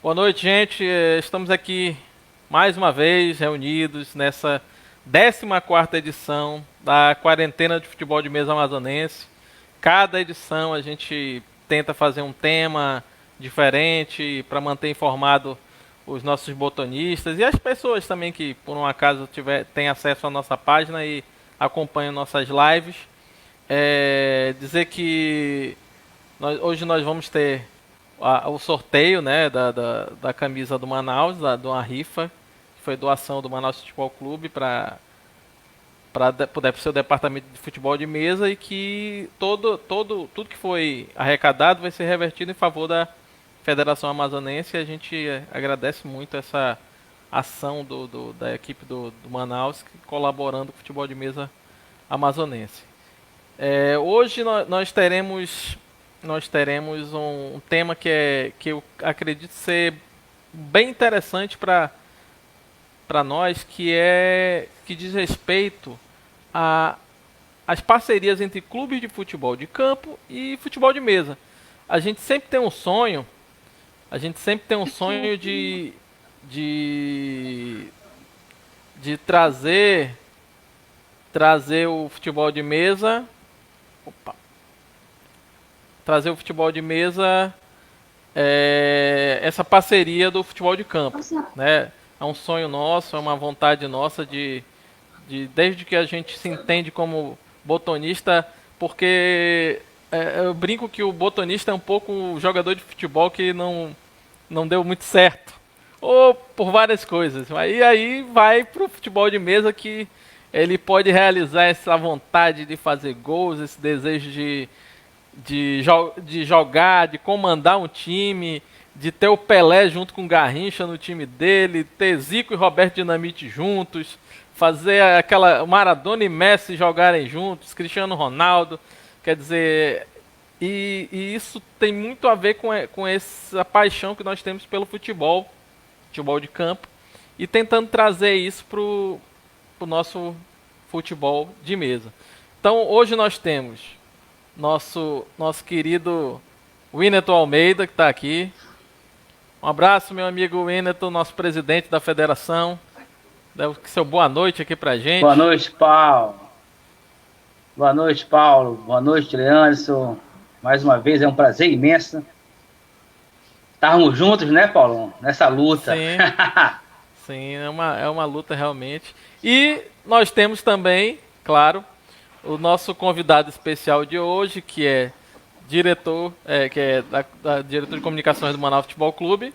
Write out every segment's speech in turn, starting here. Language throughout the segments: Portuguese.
Boa noite, gente. Estamos aqui mais uma vez reunidos nessa 14ª edição da Quarentena de Futebol de Mesa Amazonense. Cada edição a gente tenta fazer um tema diferente para manter informado os nossos botonistas e as pessoas também que, por um acaso, têm acesso à nossa página e acompanham nossas lives. Dizer que hoje nós vamos ter o sorteio, né, da camisa do Manaus, de uma rifa, que foi doação do Manaus Futebol Clube para o seu departamento de futebol de mesa, e que tudo que foi arrecadado vai ser revertido em favor da Federação Amazonense. E a gente agradece muito essa ação da equipe do Manaus, colaborando com o futebol de mesa amazonense. Hoje nós teremos um tema que eu acredito ser bem interessante para nós, que diz respeito às parcerias entre clubes de futebol de campo e futebol de mesa. A gente sempre tem um sonho de trazer o futebol de mesa. Trazer o futebol de mesa, essa parceria do futebol de campo, né? É um sonho nosso, é uma vontade nossa desde que a gente se entende como botonista, porque eu brinco que o botonista é um pouco o jogador de futebol que não deu muito certo, ou por várias coisas. Aí vai pro futebol de mesa que ele pode realizar essa vontade de fazer gols, esse desejo de jogar, de comandar um time, de ter o Pelé junto com o Garrincha no time dele, ter Zico e Roberto Dinamite juntos, fazer aquela Maradona e Messi jogarem juntos, Cristiano Ronaldo. Quer dizer, e isso tem muito a ver com essa paixão que nós temos pelo futebol de campo, e tentando trazer isso pro nosso futebol de mesa. Então hoje nós temos nosso querido Winneton Almeida, que está aqui. Um abraço, meu amigo Winneton, nosso presidente da federação. Deve ser boa noite aqui pra gente. Boa noite, Paulo. Boa noite, Paulo. Boa noite, Leandro. Mais uma vez é um prazer imenso estarmos juntos, né, Paulo? Nessa luta. Sim, sim, é uma luta realmente. E nós temos também, claro, o nosso convidado especial de hoje, que é diretor da diretor de comunicações do Manaus Futebol Clube,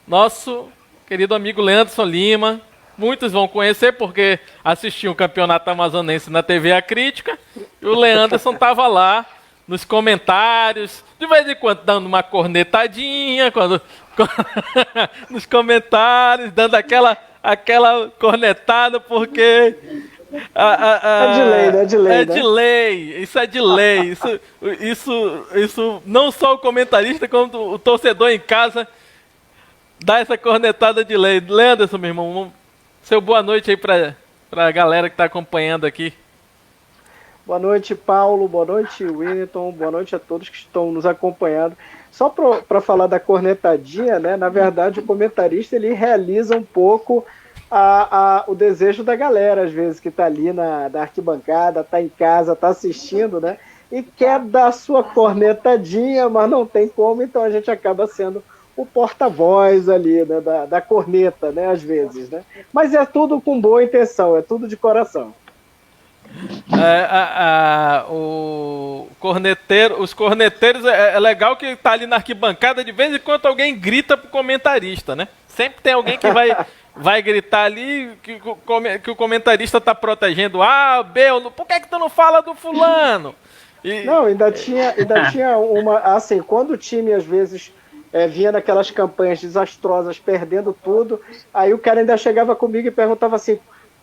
nosso querido amigo Leanderson Lima. Muitos vão conhecer porque assistiam o campeonato amazonense na TV A Crítica, e o Leanderson estava lá nos comentários, de vez em quando dando uma cornetadinha, nos comentários, dando aquela cornetada, porque É de lei, né? É de lei, isso é de lei. Isso não só o comentarista, como o torcedor em casa dá essa cornetada de lei. Leanderson, meu irmão, seu boa noite aí pra galera que tá acompanhando aqui. Boa noite, Paulo. Boa noite, Winneton. Boa noite a todos que estão nos acompanhando. Só para falar da cornetadinha, né? Na verdade, o comentarista ele realiza um pouco o desejo da galera, às vezes, que está ali na arquibancada, está em casa, está assistindo, né? E quer dar sua cornetadinha, mas não tem como, então a gente acaba sendo o porta-voz ali, né, da corneta, né? Às vezes, né? Mas é tudo com boa intenção, é tudo de coração. Os corneteiros, é legal que tá ali na arquibancada, de vez em quando alguém grita pro comentarista, né? Sempre tem alguém que vai gritar ali que o comentarista tá protegendo A, B, por que tu não fala do fulano? Não, ainda tinha uma, assim, quando o time às vezes vinha naquelas campanhas desastrosas, perdendo tudo, aí o cara ainda chegava comigo e perguntava assim: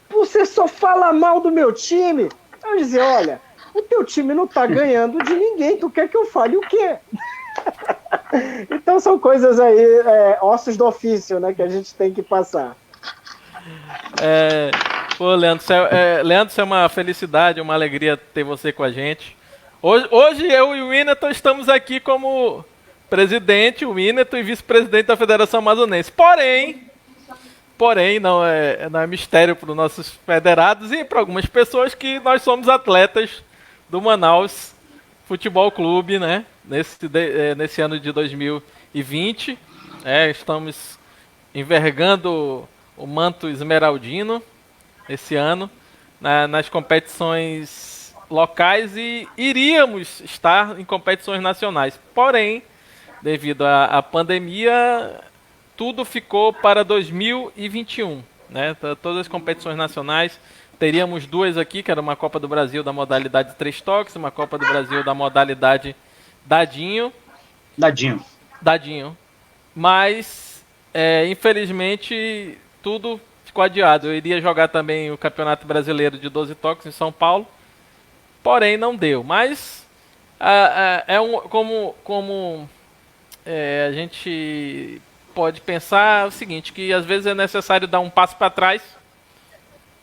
você só fala mal do meu time? Eu dizia: olha, o teu time não tá ganhando de ninguém, tu quer que eu fale o quê? Então são coisas aí, ossos do ofício, né, que a gente tem que passar. Pô, Leandro, Leandro, isso é uma felicidade, uma alegria ter você com a gente. Hoje eu e o Winneton estamos aqui como presidente, o Whindersson, e vice-presidente da Federação Amazonense. Porém, não é mistério para os nossos federados e para algumas pessoas que nós somos atletas do Manaus Futebol Clube, né? Nesse ano de 2020, estamos envergando o manto esmeraldino esse ano nas competições locais e iríamos estar em competições nacionais. Porém, devido à pandemia, tudo ficou para 2021, né? Todas as competições nacionais, teríamos duas aqui, que era uma Copa do Brasil da modalidade 3 toques, uma Copa do Brasil da modalidade dadinho. Mas, infelizmente, tudo ficou adiado. Eu iria jogar também o Campeonato Brasileiro de 12 toques em São Paulo, porém não deu. Mas, como a gente pode pensar o seguinte, que às vezes é necessário dar um passo para trás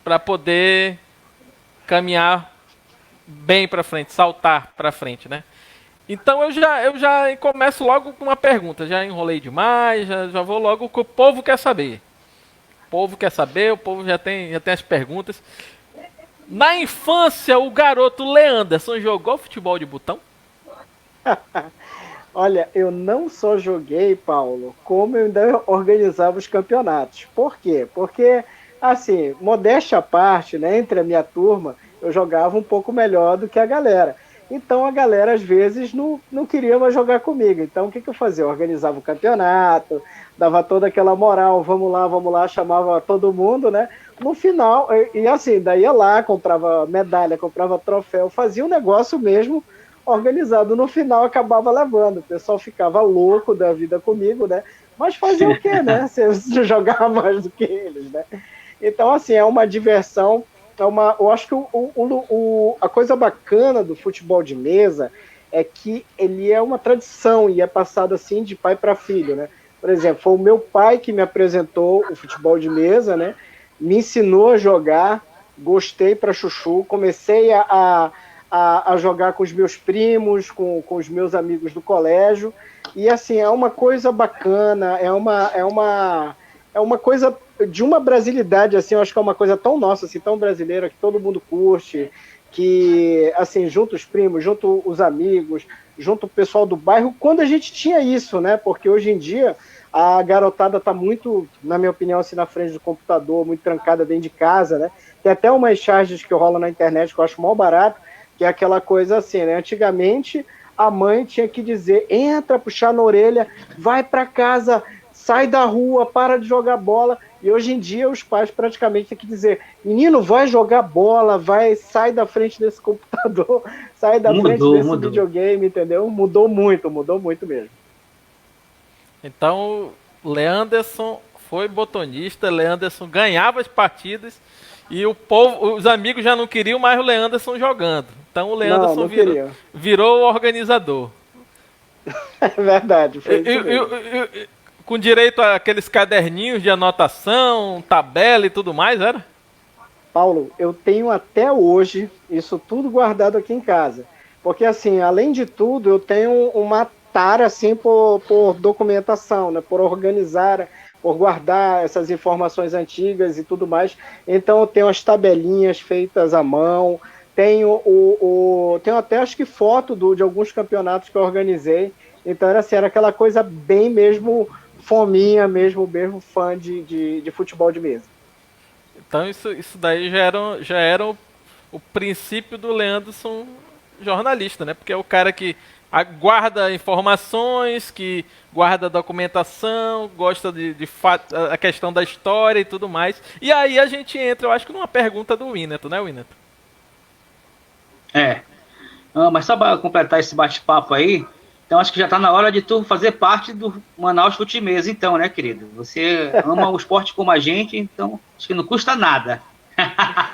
para poder caminhar bem para frente, saltar para frente, né? Então eu já começo logo com uma pergunta. Já enrolei demais, já vou logo com o povo quer saber. O povo já tem as perguntas. Na infância, o garoto Leanderson jogou futebol de botão? Olha, eu não só joguei, Paulo, como eu ainda organizava os campeonatos. Por quê? Porque, assim, modéstia à parte, né, entre a minha turma, eu jogava um pouco melhor do que a galera. Então a galera, às vezes, não queria mais jogar comigo. Então o que eu fazia? Eu organizava o campeonato, dava toda aquela moral, vamos lá, chamava todo mundo, né? No final, e assim, daí ia lá, comprava medalha, comprava troféu, fazia um negócio mesmo organizado. No final acabava levando, o pessoal ficava louco da vida comigo, né? Mas fazia o quê, né? Você jogava mais do que eles, né? Então, assim, é uma diversão. Eu acho que a coisa bacana do futebol de mesa é que ele é uma tradição e é passado assim de pai para filho, né? Por exemplo, foi o meu pai que me apresentou o futebol de mesa, né? Me ensinou a jogar, gostei pra chuchu, comecei a jogar com os meus primos, com os meus amigos do colégio, e assim, é uma coisa bacana, é uma coisa de uma brasilidade, assim, eu acho que é uma coisa tão nossa, assim, tão brasileira, que todo mundo curte, que, assim, junto os primos, junto os amigos, junto o pessoal do bairro, quando a gente tinha isso, né, porque hoje em dia a garotada está muito, na minha opinião, assim, na frente do computador, muito trancada dentro de casa, né, tem até umas charges que rolam na internet que eu acho mal barato, que é aquela coisa assim, né, antigamente a mãe tinha que dizer, entra, puxar na orelha, vai para casa, sai da rua, para de jogar bola. E hoje em dia os pais praticamente têm que dizer, menino, vai jogar bola, sai da frente desse computador, sai da frente desse videogame, entendeu? Mudou muito mesmo. Então, Leanderson foi botonista, Leanderson ganhava as partidas e os amigos já não queriam mais o Leanderson jogando. Então o Leanderson virou o organizador. É verdade. Foi com direito àqueles caderninhos de anotação, tabela e tudo mais, era? Paulo, eu tenho até hoje isso tudo guardado aqui em casa. Porque, assim, além de tudo, eu tenho uma tara, assim, por documentação, né? Por organizar, por guardar essas informações antigas e tudo mais. Então, eu tenho as tabelinhas feitas à mão, tenho até, acho que, foto de alguns campeonatos que eu organizei. Então, era aquela coisa bem mesmo fominha, mesmo fã de futebol de mesa. Então isso daí já era o princípio do Leanderson jornalista, né? Porque é o cara que guarda informações, que guarda documentação, gosta de a questão da história e tudo mais. E aí a gente entra, eu acho que numa pergunta do Whindersson, né, Whindersson? Mas só para completar esse bate-papo aí, então acho que já está na hora de tu fazer parte do Manaus Fute Mesa, então, né, querido? Você ama o esporte como a gente, então acho que não custa nada.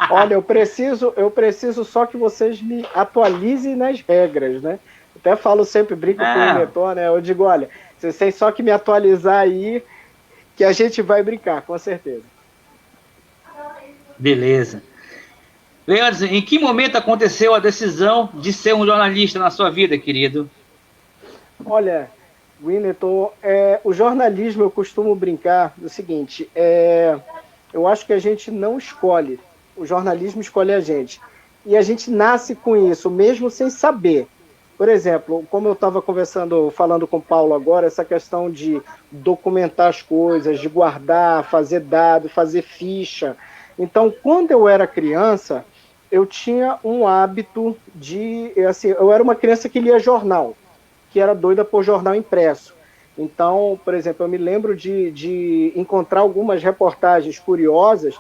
Olha, eu preciso só que vocês me atualizem nas regras, né? Até falo sempre, brinco com o Neton, né? Eu digo, olha, vocês têm só que me atualizar aí, que a gente vai brincar, com certeza. Beleza. Leandro, em que momento aconteceu a decisão de ser um jornalista na sua vida, querido? Olha, Winneton, o jornalismo, eu costumo brincar do seguinte, eu acho que a gente não escolhe, o jornalismo escolhe a gente. E a gente nasce com isso, mesmo sem saber. Por exemplo, como eu estava falando com o Paulo agora, essa questão de documentar as coisas, de guardar, fazer dado, fazer ficha. Então, quando eu era criança, eu tinha um hábito assim, eu era uma criança que lia jornal, que era doida por jornal impresso. Então, por exemplo, eu me lembro de encontrar algumas reportagens curiosas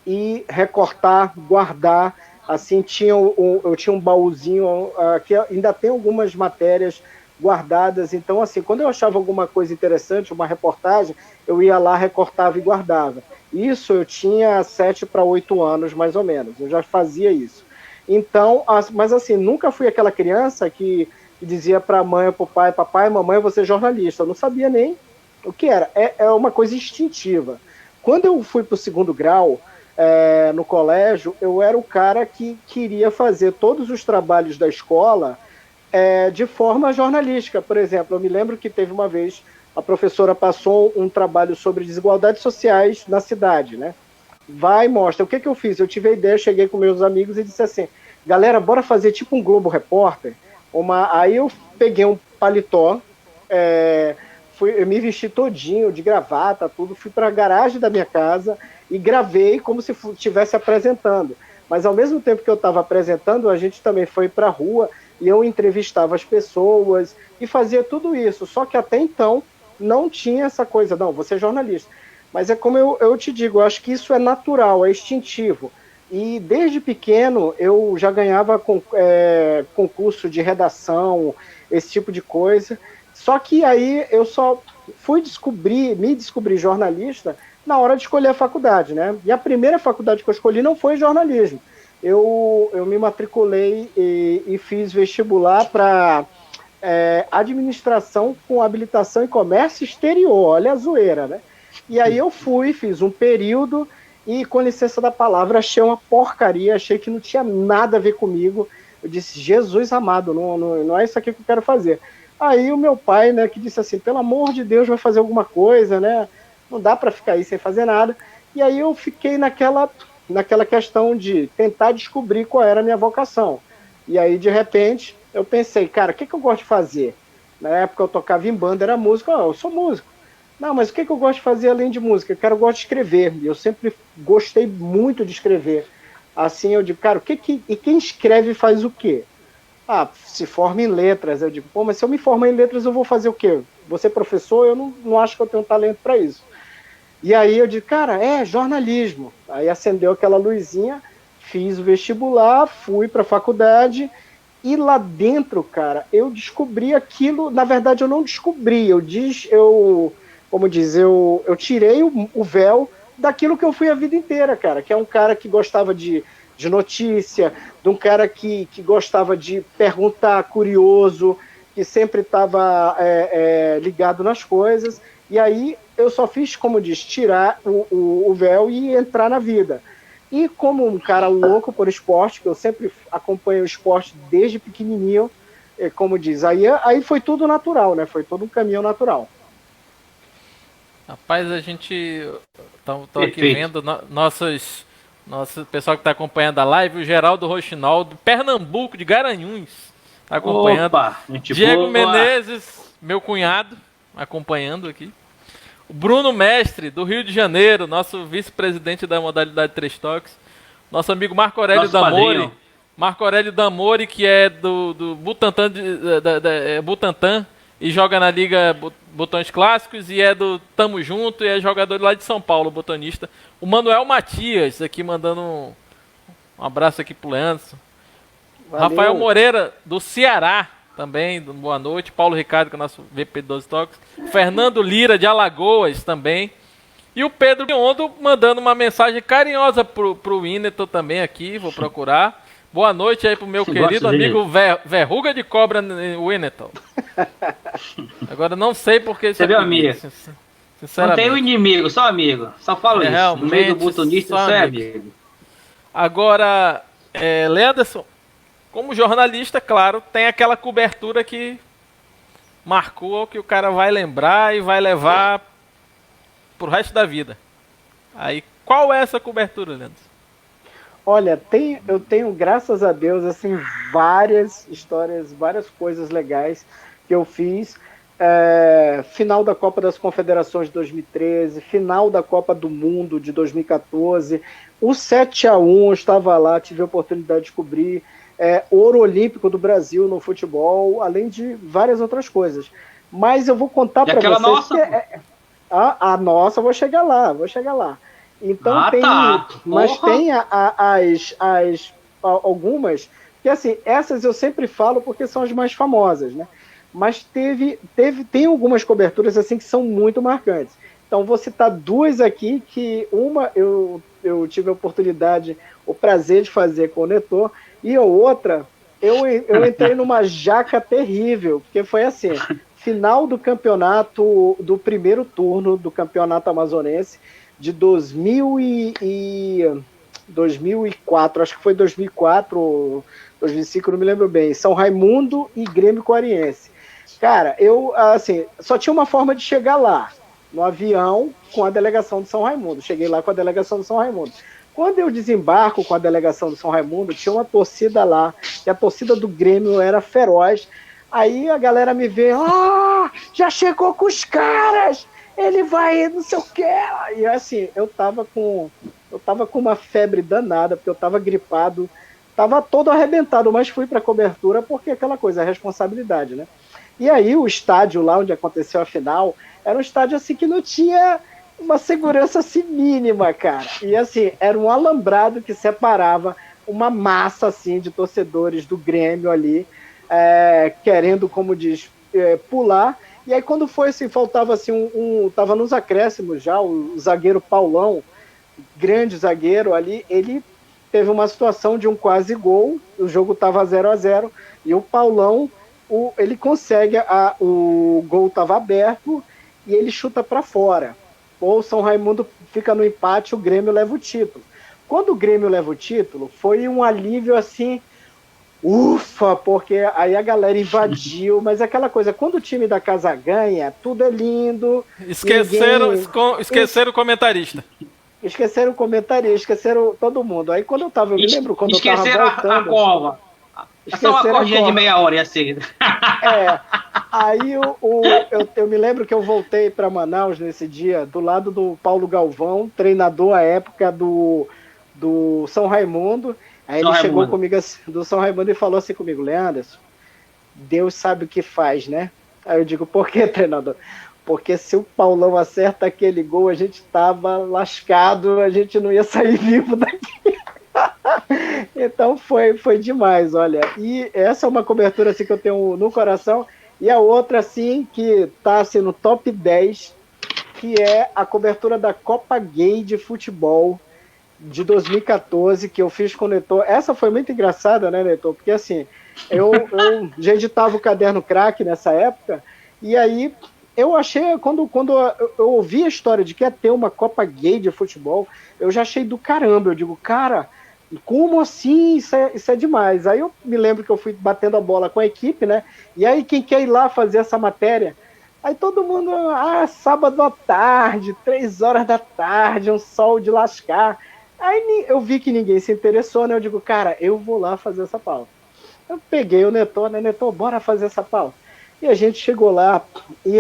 e recortar, guardar. Assim, eu tinha um baúzinho que ainda tem algumas matérias guardadas. Então, assim, quando eu achava alguma coisa interessante, uma reportagem, eu ia lá, recortava e guardava. Isso eu tinha 7 para 8 anos, mais ou menos. Eu já fazia isso. Então, mas assim, nunca fui aquela criança que dizia para a mãe ou para o pai, papai, mamãe, eu vou ser jornalista. Eu não sabia nem o que era. É uma coisa instintiva. Quando eu fui para o segundo grau, no colégio, eu era o cara que queria fazer todos os trabalhos da escola de forma jornalística. Por exemplo, eu me lembro que teve uma vez, a professora passou um trabalho sobre desigualdades sociais na cidade, né? Vai, mostra. O que eu fiz? Eu tive a ideia, cheguei com meus amigos e disse assim, galera, bora fazer tipo um Globo Repórter? Aí eu peguei um paletó, eu me vesti todinho, de gravata, tudo, fui para a garagem da minha casa e gravei como se estivesse apresentando. Mas ao mesmo tempo que eu estava apresentando, a gente também foi para a rua e eu entrevistava as pessoas e fazia tudo isso. Só que até então não tinha essa coisa, não, você é jornalista. Mas é como eu te digo, eu acho que isso é natural, é instintivo. E desde pequeno eu já ganhava concurso de redação, esse tipo de coisa. Só que aí eu só fui me descobrir jornalista na hora de escolher a faculdade, né? E a primeira faculdade que eu escolhi não foi jornalismo. Eu me matriculei e fiz vestibular para administração com habilitação em comércio exterior. Olha a zoeira, né? E aí eu fiz um período e, com licença da palavra, achei uma porcaria, achei que não tinha nada a ver comigo. Eu disse, Jesus amado, não é isso aqui que eu quero fazer. Aí o meu pai, né, que disse assim, pelo amor de Deus, vai fazer alguma coisa, né? Não dá para ficar aí sem fazer nada. E aí eu fiquei naquela questão de tentar descobrir qual era a minha vocação. E aí, de repente, eu pensei, cara, o que eu gosto de fazer? Na época eu tocava em banda, era música, eu sou músico. Não, mas o que eu gosto de fazer além de música? Cara, eu gosto de escrever. E eu sempre gostei muito de escrever. Assim, eu digo, cara, e quem escreve faz o quê? Se forma em letras. Eu digo, pô, mas se eu me formar em letras, eu vou fazer o quê? Vou ser professor? Eu não acho que eu tenho talento para isso. E aí eu digo, cara, jornalismo. Aí acendeu aquela luzinha, fiz o vestibular, fui para a faculdade, e lá dentro, cara, eu descobri aquilo. Na verdade, eu não descobri, eu tirei o véu daquilo que eu fui a vida inteira, cara, que é um cara que gostava de notícia, de um cara que gostava de perguntar, curioso, que sempre estava ligado nas coisas. E aí eu só fiz, como diz, tirar o véu e entrar na vida. E como um cara louco por esporte, que eu sempre acompanho o esporte desde pequenininho, como diz, aí foi tudo natural, né? Foi todo um caminho natural. Rapaz, a gente tô aqui vendo nosso pessoal que está acompanhando a live, o Geraldo Rochinaldo, Pernambuco, de Garanhuns, está acompanhando. Opa, Diego Menezes, meu cunhado, acompanhando aqui. O Bruno Mestre, do Rio de Janeiro, nosso vice-presidente da modalidade 3 toques. Nosso amigo Marco Aurélio Damori. Marco Aurélio Damori, que é do Butantan, Butantan, e joga na Liga Botões Clássicos, e é do Tamo Junto, e é jogador lá de São Paulo, botonista. O Manuel Matias, aqui mandando um abraço aqui pro Leandro. Valeu. Rafael Moreira, do Ceará, também, boa noite. Paulo Ricardo, que é o nosso VP 12 Toques. Fernando Lira, de Alagoas, também. E o Pedro Biondo mandando uma mensagem carinhosa pro Winneton também aqui, vou procurar. Boa noite aí pro meu querido amigo Verruga de Cobra, Winneton. Agora não sei porque... Você viu, amigo? Não tem o inimigo, só amigo. Só falo isso. No meio do butonista, só é amigo. Agora, Leanderson, como jornalista, claro, tem aquela cobertura que marcou, que o cara vai lembrar e vai levar pro resto da vida. Aí, qual é essa cobertura, Leandro? Olha, eu tenho, graças a Deus, assim, várias histórias, várias coisas legais que eu fiz. Final da Copa das Confederações de 2013, final da Copa do Mundo de 2014, o 7-1 eu estava lá, tive a oportunidade de cobrir, ouro olímpico do Brasil no futebol, além de várias outras coisas. Mas eu vou contar para vocês nossa, que a nossa, eu vou chegar lá. Então mas tem algumas que assim, essas eu sempre falo porque são as mais famosas, né? Mas tem algumas coberturas assim que são muito marcantes. Então vou citar duas aqui, que uma eu tive a oportunidade, o prazer de fazer com o Netor, e a outra eu entrei numa jaca terrível, porque foi assim, final do campeonato, do primeiro turno do campeonato amazonense de 2004, acho que foi 2004, 2005, não me lembro bem, São Raimundo e Grêmio Coariense. Cara, eu, assim, só tinha uma forma de chegar lá, no avião, com a delegação do São Raimundo. Cheguei lá com a delegação do São Raimundo. Quando eu desembarco com a delegação do São Raimundo, tinha uma torcida lá, e a torcida do Grêmio era feroz. Aí a galera me vê, já chegou com os caras, ele vai não sei o quê. E assim, eu tava com uma febre danada, porque eu tava gripado, tava todo arrebentado, mas fui pra cobertura porque aquela coisa, a responsabilidade, né? E aí o estádio lá onde aconteceu a final, era um estádio assim que não tinha uma segurança assim mínima, cara. E assim, era um alambrado que separava uma massa assim de torcedores do Grêmio ali, querendo, como diz, pular. E aí quando foi assim, faltava assim tava nos acréscimos já, o zagueiro Paulão, grande zagueiro ali, ele teve uma situação de um quase gol, o jogo tava 0-0, e o Paulão, ele consegue, o gol estava aberto e ele chuta para fora. Ou o São Raimundo fica no empate, o Grêmio leva o título. Quando o Grêmio leva o título, foi um alívio assim, ufa, porque aí a galera invadiu, mas aquela coisa, quando o time da casa ganha, tudo é lindo. Esqueceram o comentarista. Esqueceram o comentarista, esqueceram todo mundo. Aí quando eu me lembro quando eu tava voltando... Esqueceram a cova. Só uma corrida de meia hora ia ser. Aí eu me lembro que eu voltei para Manaus nesse dia, do lado do Paulo Galvão, treinador à época do São Raimundo. Aí ele chegou comigo do São Raimundo e falou assim comigo, Leanderson, Deus sabe o que faz, né? Aí eu digo, por que, treinador? Porque se o Paulão acerta aquele gol, a gente tava lascado, a gente não ia sair vivo daqui. Então foi demais, olha. E essa é uma cobertura assim, que eu tenho no coração. E a outra, assim, que tá assim, no top 10, que é a cobertura da Copa Gay de futebol de 2014, que eu fiz com o Netor. Essa foi muito engraçada, né, Netor? Porque assim, eu já editava o Caderno Craque nessa época, e aí eu achei, quando eu ouvi a história de que ia ter uma Copa Gay de futebol, eu já achei do caramba. Eu digo, cara, como assim? Isso é demais. Aí eu me lembro que eu fui batendo a bola com a equipe, né? E aí quem quer ir lá fazer essa matéria? Aí todo mundo, sábado à tarde, 3 horas da tarde, um sol de lascar. Aí eu vi que ninguém se interessou, né? Eu digo, cara, eu vou lá fazer essa pauta. Eu peguei o Netor, né? Netor, bora fazer essa pauta. E a gente chegou lá, e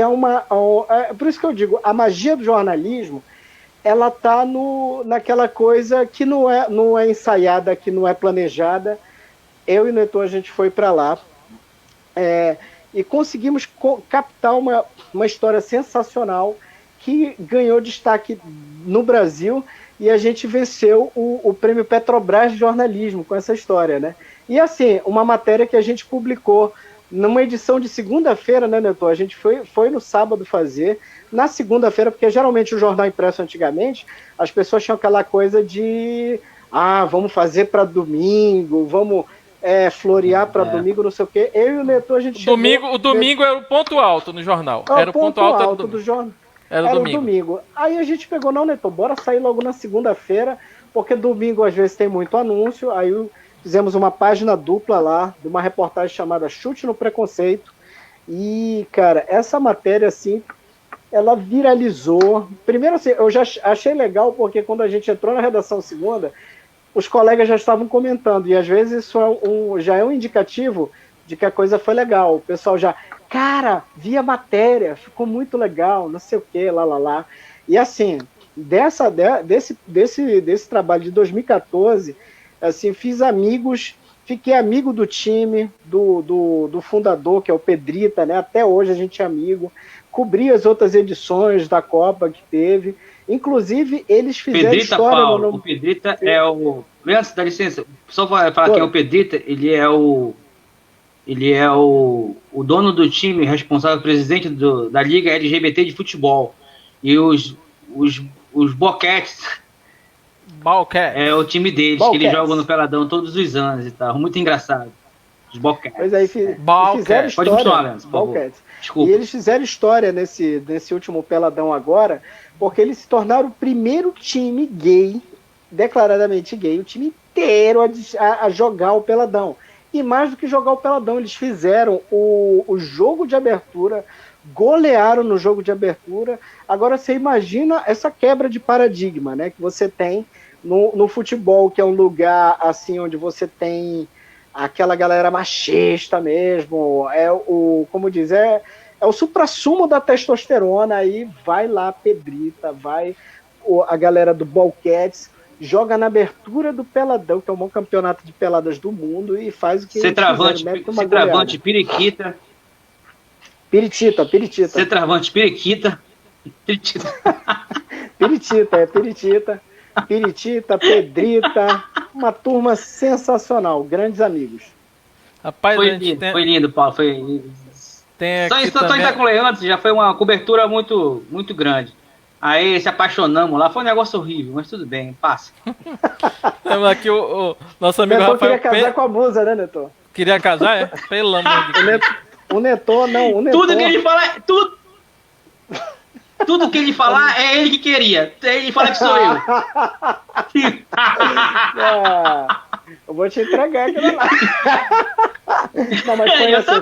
por isso que eu digo, a magia do jornalismo, ela tá naquela coisa que não é ensaiada, que não é planejada. Eu e o Netor, a gente foi para lá, e conseguimos captar uma história sensacional que ganhou destaque no Brasil, e a gente venceu o prêmio Petrobras de jornalismo com essa história, né? E assim, uma matéria que a gente publicou numa edição de segunda-feira, né, Netor? A gente foi no sábado fazer, na segunda-feira, porque geralmente o jornal impresso antigamente, as pessoas tinham aquela coisa de vamos fazer para domingo, vamos florear para domingo, não sei o quê. Eu e o Netor, a gente chegou... O domingo era o ponto alto no jornal. Era o ponto alto do jornal. Era o domingo. Aí a gente pegou, não, Netor, bora sair logo na segunda-feira, porque domingo às vezes tem muito anúncio. Aí fizemos uma página dupla lá, de uma reportagem chamada Chute no Preconceito, E, cara, essa matéria, assim, ela viralizou. Primeiro, assim, eu já achei legal, porque quando a gente entrou na redação segunda, os colegas já estavam comentando, e às vezes isso já é um indicativo de que a coisa foi legal. O pessoal já, cara, vi a matéria, ficou muito legal, não sei o que, lá, lá, lá. E assim, desse trabalho de 2014, assim, fiz amigos, fiquei amigo do time, do fundador, que é o Pedrita, né? Até hoje a gente é amigo. Cobri as outras edições da Copa que teve. Inclusive, eles fizeram Pedrita, história Paulo. no... O Pedrita é o. Antes, dá licença, só falar quem é o Pedrita, ele é o dono do time, responsável, presidente da Liga LGBT de Futebol. E os Boquetes Balquete. é o time deles, Balquetes. que eles jogam no Peladão todos os anos e tal. Muito engraçado. Os Boquetes. Pois aí, fizeram história. Pode continuar, Leandro, por favor. Desculpa. E eles fizeram história nesse último Peladão agora, porque eles se tornaram o primeiro time gay, declaradamente gay, o time inteiro a jogar o Peladão. E mais do que jogar o Peladão, eles fizeram o jogo de abertura, golearam no jogo de abertura. Agora você imagina essa quebra de paradigma, né, que você tem no futebol, que é um lugar assim onde você tem aquela galera machista mesmo, como diz, é o suprassumo da testosterona. Aí vai lá Pedrita, vai a galera do Balquetes, joga na abertura do Peladão, que é o maior campeonato de peladas do mundo, e faz o que Centroavante, periquita. Peritita. Centroavante, periquita. Peritita, Pedrita, uma turma sensacional, grandes amigos. Rapaz, foi lindo, Paulo. Foi lindo. Só entrar com o Leandro, já foi uma cobertura muito, muito grande. Aí se apaixonamos lá, foi um negócio horrível, mas tudo bem, passa. Aqui o nosso amigo Neto Rafael queria casar com a musa, né, Neto? Queria casar, é? Pelo amor de Deus. O Neto. Tudo que ele fala, tudo que ele falar é ele que queria. Ele fala que sou eu. Eu vou te entregar aquilo lá. Não, mas foi assim,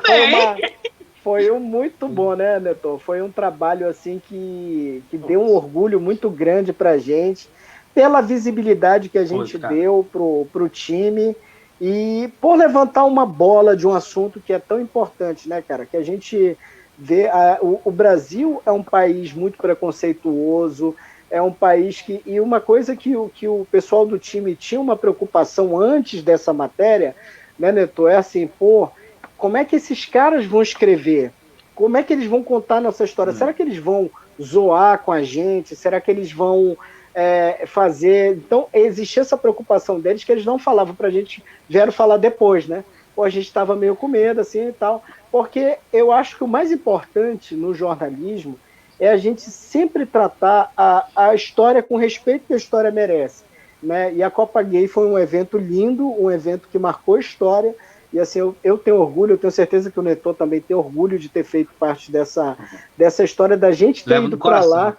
foi muito bom, né, Neto? Foi um trabalho assim que deu um orgulho muito grande pra gente, pela visibilidade que a gente deu pro time e por levantar uma bola de um assunto que é tão importante, né, cara? Que a gente vê, o Brasil é um país muito preconceituoso, é um país que... E uma coisa que o pessoal do time tinha uma preocupação antes dessa matéria, né, Neto? É assim, como é que esses caras vão escrever? Como é que eles vão contar nossa história? Será que eles vão zoar com a gente? Será que eles vão fazer... Então, existia essa preocupação deles, que eles não falavam pra gente, vieram falar depois, né? A gente estava meio com medo, assim, e tal. Porque eu acho que o mais importante no jornalismo é a gente sempre tratar a história com o respeito que a história merece, né? E a Copa Gay foi um evento lindo, um evento que marcou a história. E assim, eu tenho orgulho, eu tenho certeza que o Neto também tem orgulho de ter feito parte dessa história, da gente ter ido para lá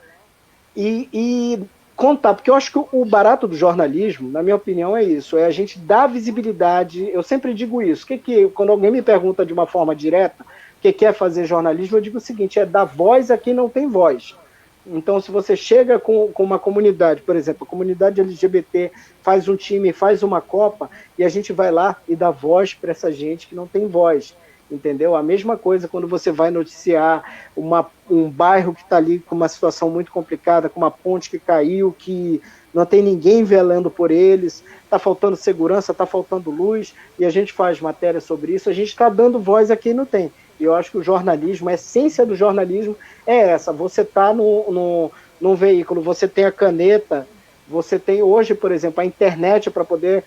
e contar, porque eu acho que o barato do jornalismo, na minha opinião, é isso, é a gente dar visibilidade. Eu sempre digo isso, quando alguém me pergunta de uma forma direta o que é fazer jornalismo, eu digo o seguinte, é dar voz a quem não tem voz. Então, se você chega com uma comunidade, por exemplo, a comunidade LGBT faz um time, faz uma Copa, e a gente vai lá e dá voz para essa gente que não tem voz, entendeu? A mesma coisa quando você vai noticiar um bairro que está ali com uma situação muito complicada, com uma ponte que caiu, que não tem ninguém velando por eles, está faltando segurança, está faltando luz, e a gente faz matéria sobre isso, a gente está dando voz a quem não tem. E eu acho que o jornalismo, a essência do jornalismo é essa. Você está num veículo, você tem a caneta, você tem hoje, por exemplo, a internet para poder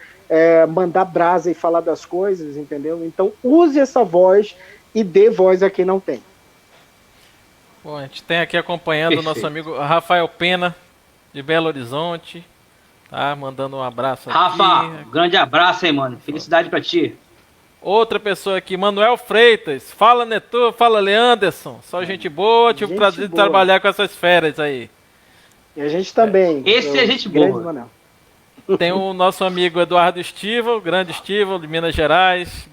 mandar brasa e falar das coisas, entendeu? Então use essa voz e dê voz a quem não tem. Bom, a gente tem aqui acompanhando o nosso amigo Rafael Pena, de Belo Horizonte, tá? Mandando um abraço aqui. Rafa, grande abraço aí, mano. Felicidade para ti. Outra pessoa aqui, Manuel Freitas. Fala, Neto, fala, Leanderson. Só gente boa, tive o prazer de trabalhar com essas férias aí. E a gente também. Esse é gente boa. Manuel. Tem o nosso amigo Eduardo Estival, grande Estival, de Minas Gerais,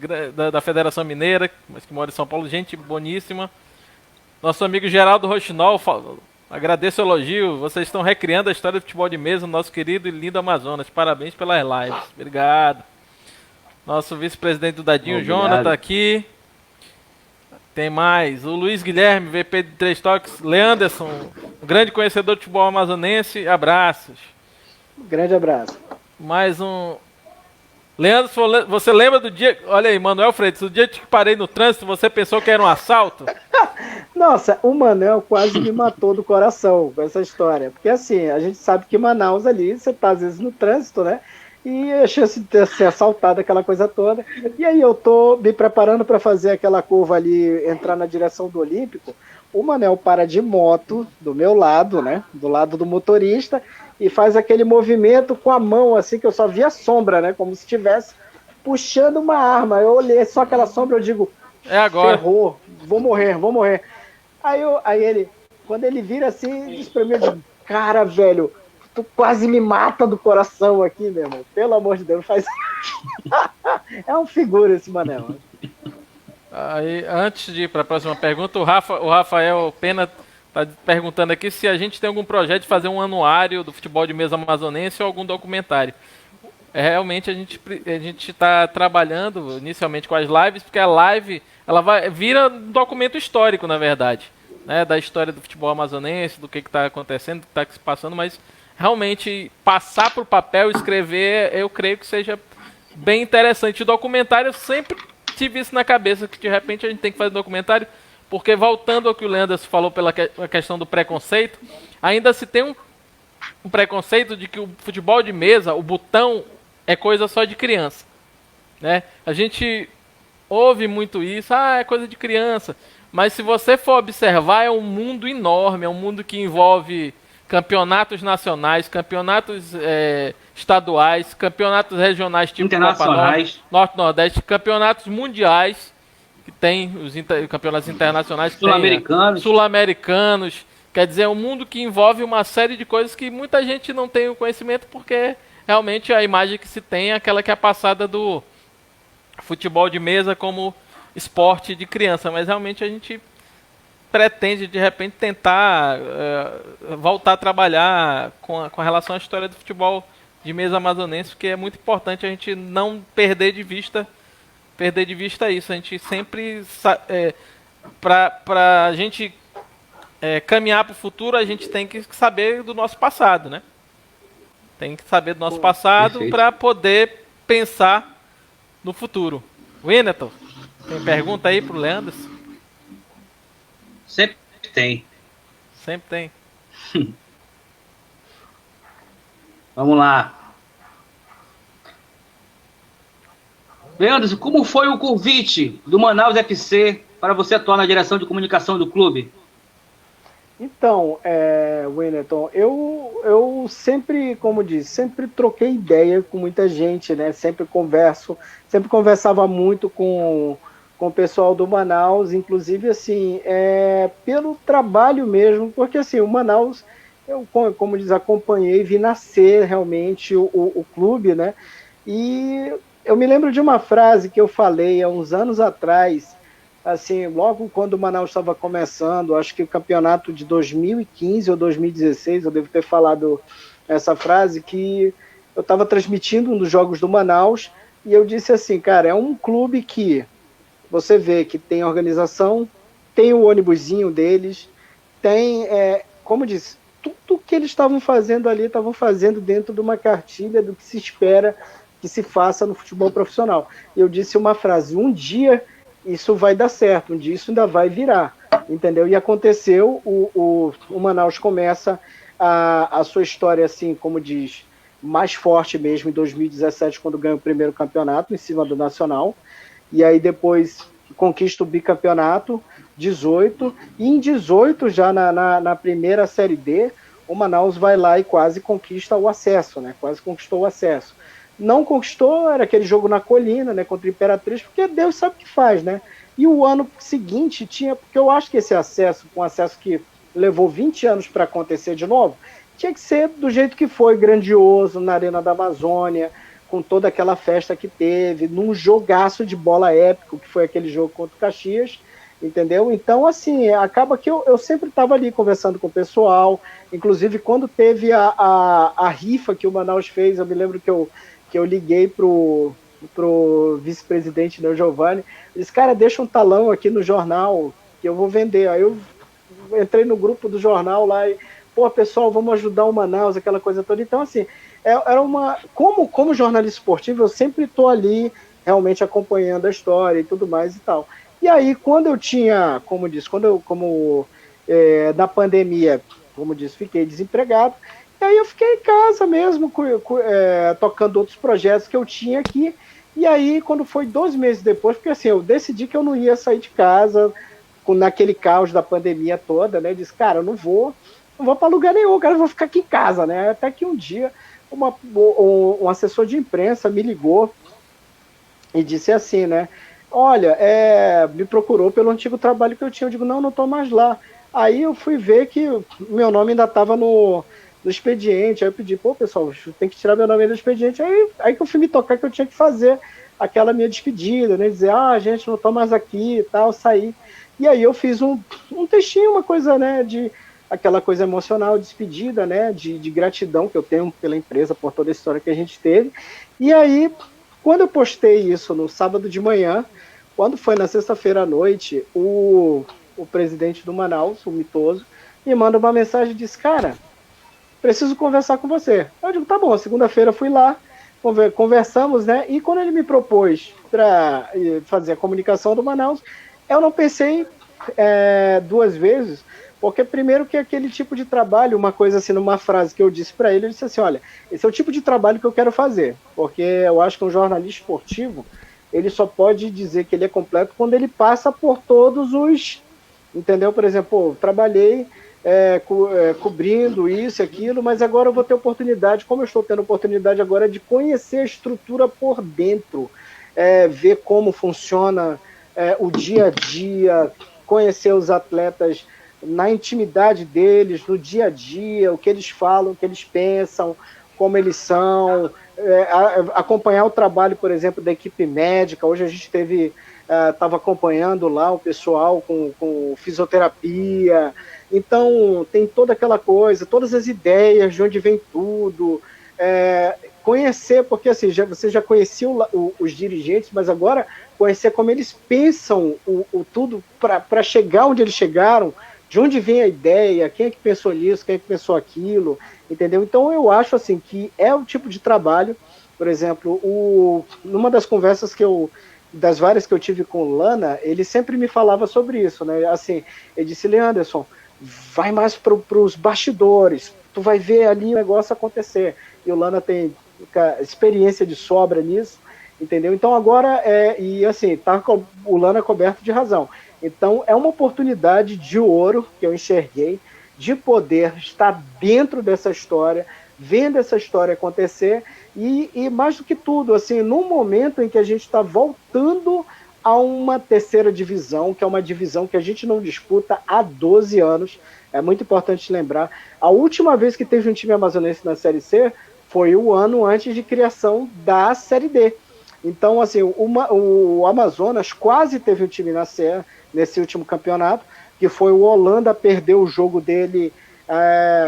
da Federação Mineira, mas que mora em São Paulo, gente boníssima. Nosso amigo Geraldo Rochinol, agradeço o elogio, vocês estão recriando a história do futebol de mesa no nosso querido e lindo Amazonas. Parabéns pelas lives. Obrigado. Nosso vice-presidente do Dadinho, Obrigado. Jonathan, aqui. Tem mais. O Luiz Guilherme, VP de 3 Toques. Leanderson, um grande conhecedor de futebol amazonense. Abraços. Grande abraço. Mais um. Leandro, você lembra do dia... Olha aí, Manuel Freitas, o dia que parei no trânsito, você pensou que era um assalto? Nossa, o Manel quase me matou do coração com essa história. Porque assim, a gente sabe que Manaus ali, você tá às vezes no trânsito, né? E a chance de ser assaltado, aquela coisa toda. E aí eu tô me preparando para fazer aquela curva ali, entrar na direção do Olímpico. O Manel para de moto do meu lado, né? Do lado do motorista, e faz aquele movimento com a mão, assim, que eu só vi a sombra, né? Como se estivesse puxando uma arma. Eu olhei só aquela sombra, eu digo, É agora. ferrou, vou morrer, vou morrer. Aí ele, quando ele vira assim, diz pra mim, eu digo, cara, velho, tu quase me mata do coração aqui, meu irmão. Pelo amor de Deus, faz. É um figura esse Manel. Aí, antes de ir para a próxima pergunta, o Rafael Pena está perguntando aqui se a gente tem algum projeto de fazer um anuário do futebol de mesa amazonense ou algum documentário. Realmente a gente está trabalhando inicialmente com as lives, porque a live ela vira um documento histórico, na verdade, né, da história do futebol amazonense, do que está acontecendo, do que está se passando, mas realmente passar para o papel, escrever, eu creio que seja bem interessante. O documentário eu sempre tive isso na cabeça, que de repente a gente tem que fazer um documentário, porque voltando ao que o Leandro falou pela questão do preconceito, ainda se tem um preconceito de que o futebol de mesa, o botão, é coisa só de criança, né? A gente ouve muito isso, é coisa de criança, mas se você for observar, é um mundo enorme, é um mundo que envolve campeonatos nacionais, campeonatos estaduais, campeonatos regionais tipo internacionais, Norte-Nordeste, campeonatos mundiais, que tem os campeonatos internacionais, sul-americanos, quer dizer, é um mundo que envolve uma série de coisas que muita gente não tem o conhecimento, porque realmente a imagem que se tem é aquela que é passada do futebol de mesa como esporte de criança, mas realmente a gente pretende, de repente, tentar voltar a trabalhar com relação à história do futebol de mesa amazonense, porque é muito importante a gente não perder de vista isso. A gente sempre, para a gente caminhar para o futuro, a gente tem que saber do nosso passado, né? Tem que saber do nosso passado para poder pensar no futuro. Winneton, tem pergunta aí para o Leandro? Sempre tem. Sempre tem. Vamos lá. Leandro, como foi o convite do Manaus FC para você atuar na direção de comunicação do clube? Então, Winneton, eu sempre, como disse, sempre troquei ideia com muita gente, né? Sempre conversava muito com o pessoal do Manaus, inclusive, assim, pelo trabalho mesmo, porque, assim, o Manaus, eu, como diz, acompanhei, vi nascer realmente o clube, né? E eu me lembro de uma frase que eu falei há uns anos atrás, assim, logo quando o Manaus estava começando, acho que o campeonato de 2015 ou 2016, eu devo ter falado essa frase, que eu estava transmitindo um dos jogos do Manaus, e eu disse assim, cara, é um clube que você vê que tem organização, tem o ônibusinho deles, tem, como disse, tudo que eles estavam fazendo ali, estavam fazendo dentro de uma cartilha do que se espera que se faça no futebol profissional. Eu disse uma frase, um dia isso vai dar certo, um dia isso ainda vai virar, entendeu? E aconteceu, o Manaus começa a sua história, assim, como diz, mais forte mesmo em 2017, quando ganha o primeiro campeonato em cima do Nacional, e aí depois conquista o bicampeonato, 18, e em 18, já na primeira Série D, o Manaus vai lá e quase conquista o acesso, né? Quase conquistou o acesso. Não conquistou, era aquele jogo na colina, né, contra a Imperatriz, porque Deus sabe o que faz, né? E o ano seguinte tinha, porque eu acho que esse acesso, com acesso que levou 20 anos para acontecer de novo, tinha que ser do jeito que foi, grandioso, na Arena da Amazônia, com toda aquela festa que teve, num jogaço de bola épico, que foi aquele jogo contra o Caxias, entendeu? Então, assim, acaba que eu sempre estava ali conversando com o pessoal, inclusive quando teve a rifa que o Manaus fez, eu me lembro que eu liguei pro vice-presidente, né, o Giovanni, disse, cara, deixa um talão aqui no jornal que eu vou vender. Aí eu entrei no grupo do jornal lá e, pô, pessoal, vamos ajudar o Manaus, aquela coisa toda. Então, assim, era uma... Como jornalista esportivo, eu sempre estou ali realmente acompanhando a história e tudo mais e tal. E aí, quando eu tinha, como disse, na pandemia, como disse, fiquei desempregado, e aí eu fiquei em casa mesmo, tocando outros projetos que eu tinha aqui. E aí, quando foi 2 meses depois, porque assim, eu decidi que eu não ia sair de casa naquele caos da pandemia toda, né? Disse, cara, eu não vou para lugar nenhum, cara, eu vou ficar aqui em casa, né? Até que um dia um assessor de imprensa me ligou e disse assim, né? Olha, me procurou pelo antigo trabalho que eu tinha. Eu digo, não estou mais lá. Aí eu fui ver que meu nome ainda estava no expediente. Aí eu pedi, pô, pessoal, tem que tirar meu nome do expediente. Aí que eu fui me tocar que eu tinha que fazer aquela minha despedida, né? Dizer, gente, não estou mais aqui e tal, sair. E aí eu fiz um textinho, uma coisa, né, aquela coisa emocional, despedida, né, de gratidão que eu tenho pela empresa, por toda a história que a gente teve. E aí, quando eu postei isso no sábado de manhã, quando foi na sexta-feira à noite, o presidente do Manaus, o Mitoso, me manda uma mensagem e diz, cara, preciso conversar com você. Eu digo, tá bom, segunda-feira fui lá, conversamos, né, e quando ele me propôs para fazer a comunicação do Manaus, eu não pensei duas vezes, porque primeiro que aquele tipo de trabalho, uma coisa assim, numa frase que eu disse para ele, eu disse assim, olha, esse é o tipo de trabalho que eu quero fazer, porque eu acho que um jornalista esportivo, ele só pode dizer que ele é completo quando ele passa por todos os, entendeu? Por exemplo, trabalhei cobrindo isso e aquilo, mas agora eu vou ter oportunidade, como eu estou tendo oportunidade agora, de conhecer a estrutura por dentro, ver como funciona o dia a dia, conhecer os atletas na intimidade deles, no dia a dia, o que eles falam, o que eles pensam, como eles são, acompanhar o trabalho, por exemplo, da equipe médica. Hoje a gente estava acompanhando lá o pessoal com fisioterapia, então tem toda aquela coisa, todas as ideias, de onde vem tudo, conhecer, porque assim, você já conhecia os dirigentes, mas agora conhecer como eles pensam o tudo para chegar onde eles chegaram, de onde vem a ideia, quem é que pensou nisso, quem é que pensou aquilo, entendeu? Então eu acho assim que é o tipo de trabalho, por exemplo, numa das conversas das várias que eu tive com o Lana, ele sempre me falava sobre isso, né? Assim, ele disse, Leanderson, vai mais para os bastidores, tu vai ver ali o negócio acontecer. E o Lana tem experiência de sobra nisso, entendeu? Então agora, e assim, tá o Lana coberto de razão. Então é uma oportunidade de ouro que eu enxerguei, de poder estar dentro dessa história, vendo essa história acontecer, e mais do que tudo, assim, num momento em que a gente está voltando a uma terceira divisão, que é uma divisão que a gente não disputa há 12 anos, é muito importante lembrar. A última vez que teve um time amazonense na Série C foi o ano antes de criação da Série D. Então, assim, o Amazonas quase teve um time na C nesse último campeonato, que foi o Holanda, perdeu o jogo dele,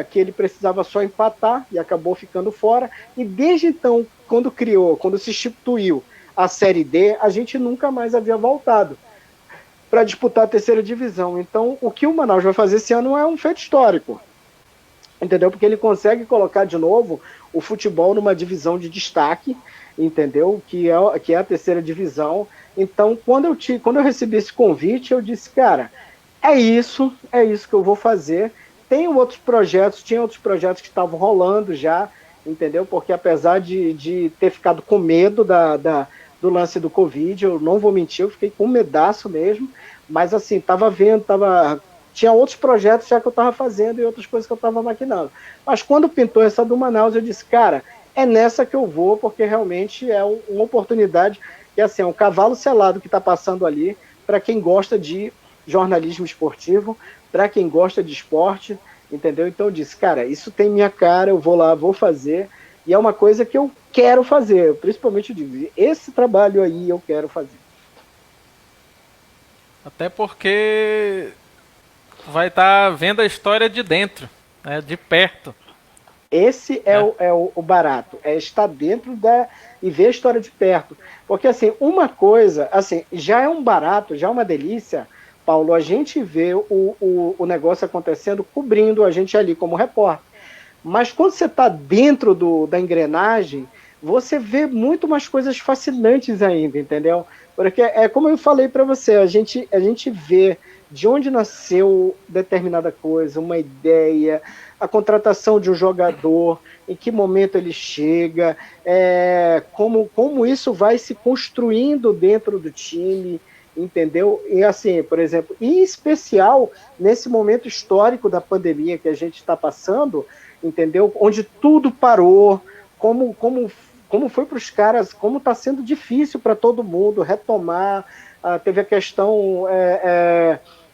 que ele precisava só empatar e acabou ficando fora. E desde então, quando se instituiu a Série D, a gente nunca mais havia voltado para disputar a terceira divisão. Então, o que o Manaus vai fazer esse ano é um feito histórico, entendeu? Porque ele consegue colocar de novo o futebol numa divisão de destaque, entendeu? Que é a terceira divisão. Então, quando eu recebi esse convite, eu disse, cara, é isso que eu vou fazer. Tinha outros projetos que estavam rolando já, entendeu? Porque apesar de ter ficado com medo do lance do Covid, eu não vou mentir, eu fiquei com medaço mesmo, mas assim, tinha outros projetos já que eu estava fazendo e outras coisas que eu estava maquinando. Mas quando pintou essa do Manaus, eu disse, cara, é nessa que eu vou, porque realmente é uma oportunidade, que assim, é um cavalo selado que está passando ali, para quem gosta de jornalismo esportivo, para quem gosta de esporte, entendeu? Então eu disse, cara, isso tem minha cara, eu vou lá, vou fazer, e é uma coisa que eu quero fazer, principalmente eu digo, esse trabalho aí eu quero fazer. Até porque vai estar vendo a história de dentro, né, de perto. Esse é o barato, é estar dentro e ver a história de perto. Porque, assim, uma coisa, assim, já é um barato, já é uma delícia, Paulo, a gente vê o negócio acontecendo, cobrindo a gente ali como repórter. Mas quando você está dentro da engrenagem, você vê muito mais coisas fascinantes ainda, entendeu? Porque é como eu falei para você, a gente vê de onde nasceu determinada coisa, uma ideia, a contratação de um jogador, em que momento ele chega, como isso vai se construindo dentro do time, entendeu? E assim, por exemplo, em especial nesse momento histórico da pandemia que a gente está passando, entendeu? Onde tudo parou, como foi para os caras, como está sendo difícil para todo mundo retomar. Teve a questão,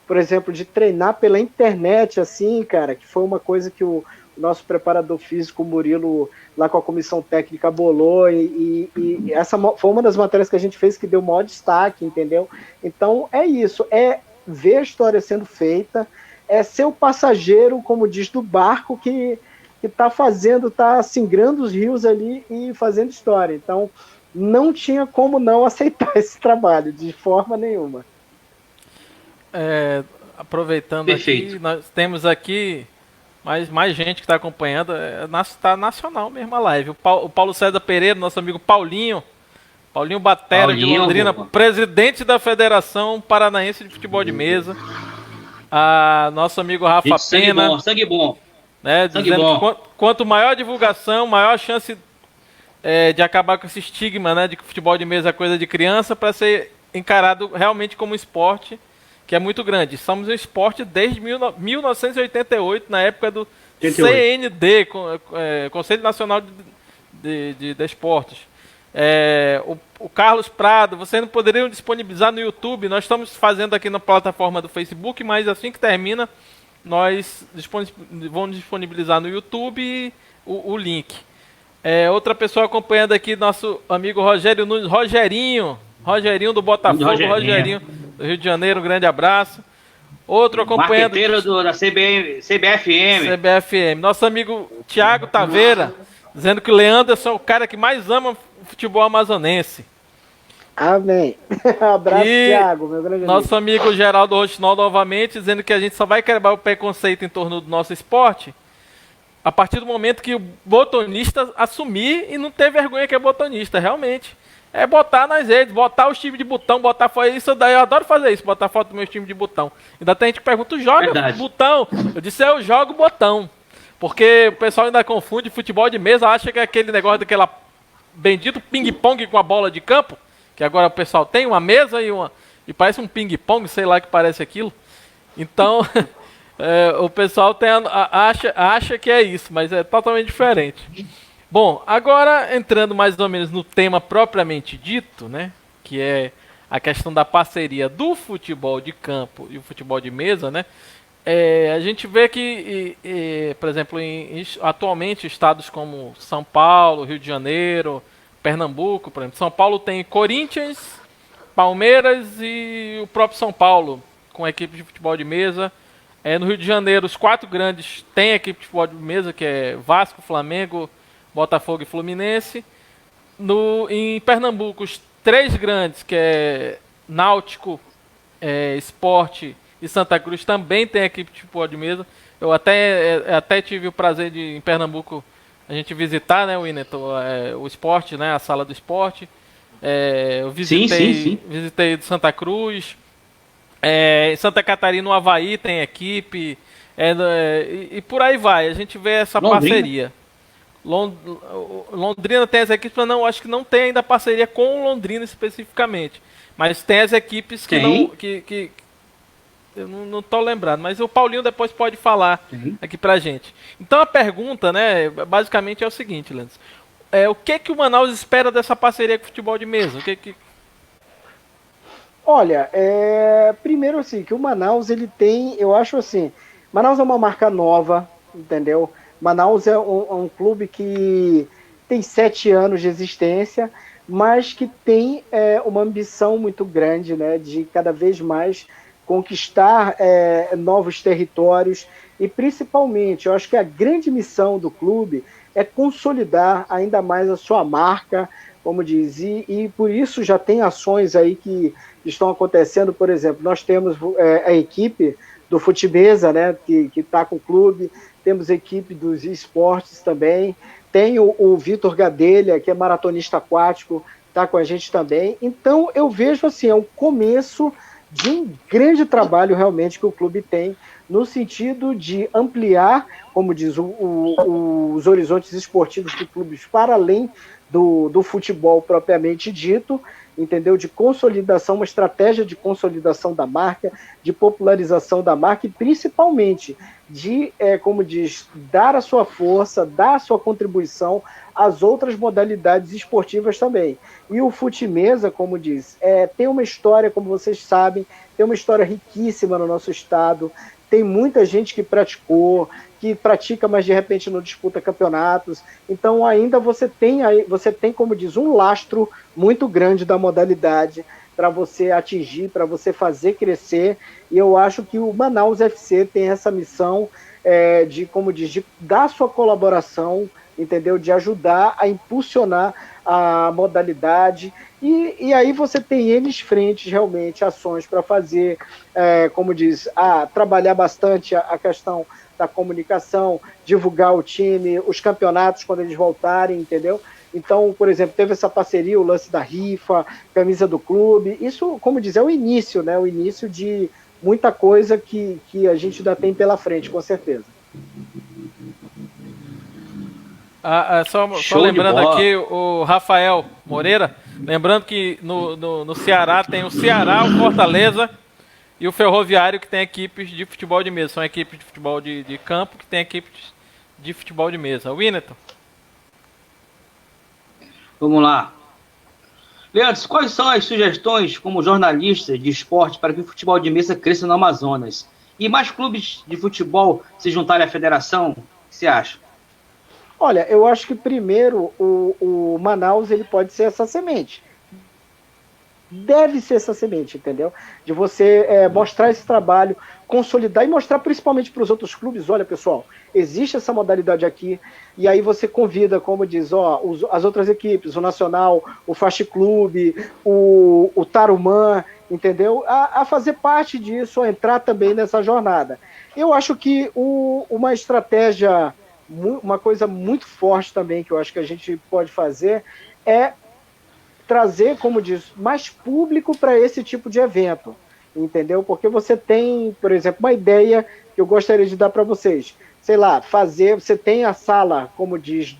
por exemplo, de treinar pela internet, assim, cara, que foi uma coisa que o nosso preparador físico, Murilo, lá com a comissão técnica, bolou, e essa foi uma das matérias que a gente fez que deu o maior destaque, entendeu? Então, é isso, é ver a história sendo feita, é ser o passageiro, como diz, do barco que está singrando os rios ali e fazendo história. Então, não tinha como não aceitar esse trabalho, de forma nenhuma. Aproveitando Perfeito. aqui, nós temos aqui mais gente que está acompanhando, está nacional mesmo a live. O Paulo César Pereira, nosso amigo Paulinho Batera de Londrina, presidente da Federação Paranaense de Futebol de Mesa. Nosso amigo Rafa Pena. Sangue bom. Né, dizendo que quanto maior a divulgação, maior a chance de acabar com esse estigma, né, de que futebol de mesa é coisa de criança, para ser encarado realmente como esporte, que é muito grande. Somos um esporte desde 1988, na época do 88. CND, Conselho Nacional de Esportes. O Carlos Prado, vocês não poderiam disponibilizar no YouTube? Nós estamos fazendo aqui na plataforma do Facebook, mas assim que termina, nós vamos disponibilizar no YouTube o link. Outra pessoa acompanhando aqui, nosso amigo Rogério Nunes, Rogerinho do Botafogo, Rogerinho do Rio de Janeiro, um grande abraço. Outro acompanhando... Marqueteiro da CBFM. Nosso amigo Thiago Taveira, dizendo que o Leanderson é o cara que mais ama futebol amazonense. Amém. Abraço, Thiago, meu grande nosso amigo Geraldo Rochinol novamente, dizendo que a gente só vai quebrar o preconceito em torno do nosso esporte a partir do momento que o botonista assumir e não ter vergonha que é botonista, realmente. É botar nas redes, botar os times de botão, botar foto. Isso daí, eu adoro fazer isso, botar foto do meu time de botão. Ainda tem gente que pergunta, joga botão? Eu disse, eu jogo botão. Porque o pessoal ainda confunde futebol de mesa, acha que é aquele negócio daquela bendito ping-pong com a bola de campo, que agora o pessoal tem uma mesa e parece um ping-pong, sei lá que parece aquilo. Então, o pessoal acha que é isso, mas é totalmente diferente. Bom, agora entrando mais ou menos no tema propriamente dito, né, que é a questão da parceria do futebol de campo e o futebol de mesa, né, a gente vê que, por exemplo, atualmente estados como São Paulo, Rio de Janeiro, Pernambuco, por exemplo, São Paulo tem Corinthians, Palmeiras e o próprio São Paulo com a equipe de futebol de mesa. No Rio de Janeiro, os 4 grandes têm a equipe de futebol de mesa, que é Vasco, Flamengo, Botafogo e Fluminense. Em Pernambuco, os 3 grandes, que é Náutico, Sport e Santa Cruz, também tem a equipe de futebol de mesa. Eu até tive o prazer de, em Pernambuco, a gente visitar, né, o Sport, né, a sala do Sport. Eu visitei do Santa Cruz. Em Santa Catarina, o Avaí tem equipe. E por aí vai. A gente vê essa parceria. Londrina tem as equipes, mas não, acho que não tem ainda parceria com Londrina especificamente. Mas tem as equipes que eu não estou lembrando, mas o Paulinho depois pode falar aqui pra gente. Então a pergunta, né, basicamente é o seguinte, Lenz. O que o Manaus espera dessa parceria com o futebol de mesa? Olha, primeiro assim, que o Manaus, ele tem, eu acho assim, Manaus é uma marca nova, entendeu? Manaus é um clube que tem 7 anos de existência, mas que tem uma ambição muito grande, né, de cada vez mais conquistar novos territórios e principalmente, eu acho que a grande missão do clube é consolidar ainda mais a sua marca, como diz, e por isso já tem ações aí que estão acontecendo. Por exemplo, nós temos a equipe do Futibesa, né, que está com o clube, temos a equipe dos esportes também, tem o Vitor Gadelha, que é maratonista aquático, está com a gente também. Então eu vejo assim, é um começo de um grande trabalho realmente que o clube tem, no sentido de ampliar, como diz, os horizontes esportivos do clube para além do futebol propriamente dito, entendeu? De consolidação, uma estratégia de consolidação da marca, de popularização da marca e principalmente de, como diz, dar a sua força, dar a sua contribuição às outras modalidades esportivas também. E o Fute-Mesa, como diz, tem uma história, como vocês sabem, tem uma história riquíssima no nosso estado, tem muita gente que praticou, que pratica, mas de repente não disputa campeonatos. Então ainda você tem, como diz, um lastro muito grande da modalidade para você atingir, para você fazer crescer. E eu acho que o Manaus FC tem essa missão de, como diz, de dar sua colaboração, entendeu? De ajudar a impulsionar a modalidade. E aí você tem eles frentes, realmente, ações para fazer, como diz, trabalhar bastante a questão da comunicação, divulgar o time, os campeonatos quando eles voltarem, entendeu? Então, por exemplo, teve essa parceria, o lance da rifa, camisa do clube. Isso, como diz, é o início, né? O início de muita coisa que a gente ainda tem pela frente, com certeza. Só lembrando aqui, o Rafael Moreira, lembrando que no Ceará tem o Ceará, o Fortaleza e o Ferroviário, que tem equipes de futebol de mesa. São equipes de futebol de campo que tem equipes de futebol de mesa. Winneton. Vamos lá. Leandro, quais são as sugestões como jornalista de esporte para que o futebol de mesa cresça no Amazonas? E mais clubes de futebol se juntarem à federação? O que você acha? Olha, eu acho que primeiro o Manaus ele pode ser essa semente. Deve ser essa semente, entendeu? De você mostrar esse trabalho, consolidar e mostrar principalmente para os outros clubes, olha pessoal, existe essa modalidade aqui, e aí você convida, como diz, as outras equipes, o Nacional, o Fast Clube, o Tarumã, entendeu? A fazer parte disso, a entrar também nessa jornada. Eu acho que uma estratégia, uma coisa muito forte também que eu acho que a gente pode fazer é trazer, como diz, mais público para esse tipo de evento, entendeu? Porque você tem, por exemplo, uma ideia que eu gostaria de dar para vocês, sei lá, você tem a sala, como diz,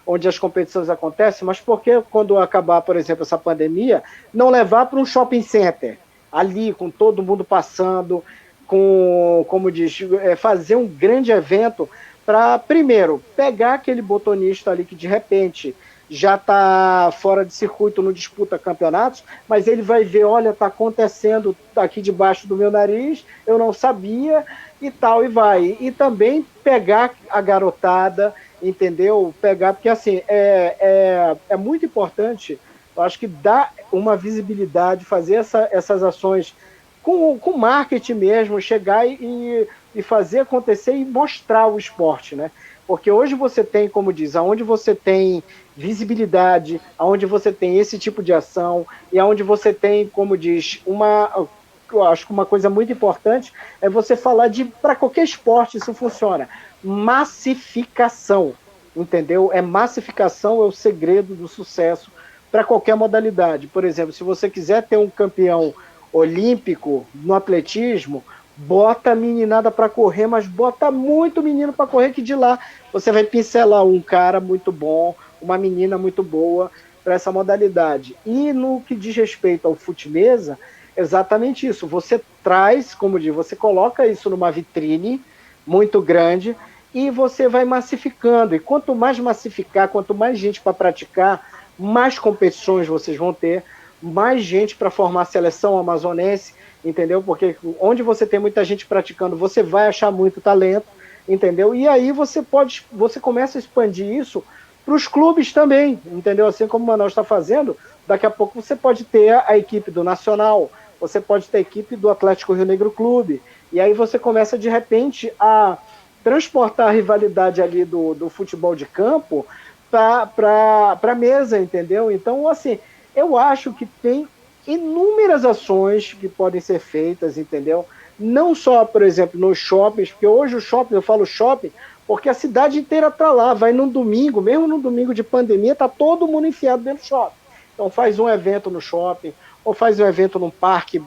onde as competições acontecem, mas por que quando acabar, por exemplo, essa pandemia, não levar para um shopping center, ali, com todo mundo passando, como diz, fazer um grande evento para, primeiro, pegar aquele botonista ali que de repente já está fora de circuito, não disputa campeonatos, mas ele vai ver, olha, está acontecendo aqui debaixo do meu nariz, eu não sabia, e tal, e vai. E também pegar a garotada, entendeu? Porque assim, é muito importante, eu acho que dar uma visibilidade, fazer essas ações com marketing mesmo, chegar e fazer acontecer e mostrar o esporte, né? Porque hoje você tem, como diz, aonde você tem visibilidade, aonde você tem esse tipo de ação e aonde você tem, como diz, eu acho que uma coisa muito importante é você falar para qualquer esporte isso funciona, massificação, entendeu? Massificação é o segredo do sucesso para qualquer modalidade. Por exemplo, se você quiser ter um campeão olímpico no atletismo, bota a meninada para correr, mas bota muito menino para correr, que de lá você vai pincelar um cara muito bom, uma menina muito boa para essa modalidade. E no que diz respeito ao fute-mesa, exatamente isso. Você traz, como diz, você coloca isso numa vitrine muito grande e você vai massificando. E quanto mais massificar, quanto mais gente para praticar, mais competições vocês vão ter, mais gente para formar a seleção amazonense, entendeu? Porque onde você tem muita gente praticando, você vai achar muito talento, entendeu? E aí você começa a expandir isso para os clubes também, entendeu? Assim como o Manaus está fazendo, daqui a pouco você pode ter a equipe do Nacional, você pode ter a equipe do Atlético Rio Negro Clube, e aí você começa de repente a transportar a rivalidade ali do futebol de campo para a mesa, entendeu? Então, assim, eu acho que tem inúmeras ações que podem ser feitas, entendeu? Não só, por exemplo, nos shoppings, porque hoje o shopping, eu falo shopping, porque a cidade inteira tá lá, vai num domingo, mesmo num domingo de pandemia, tá todo mundo enfiado dentro do shopping. Então faz um evento no shopping, ou faz um evento num parque,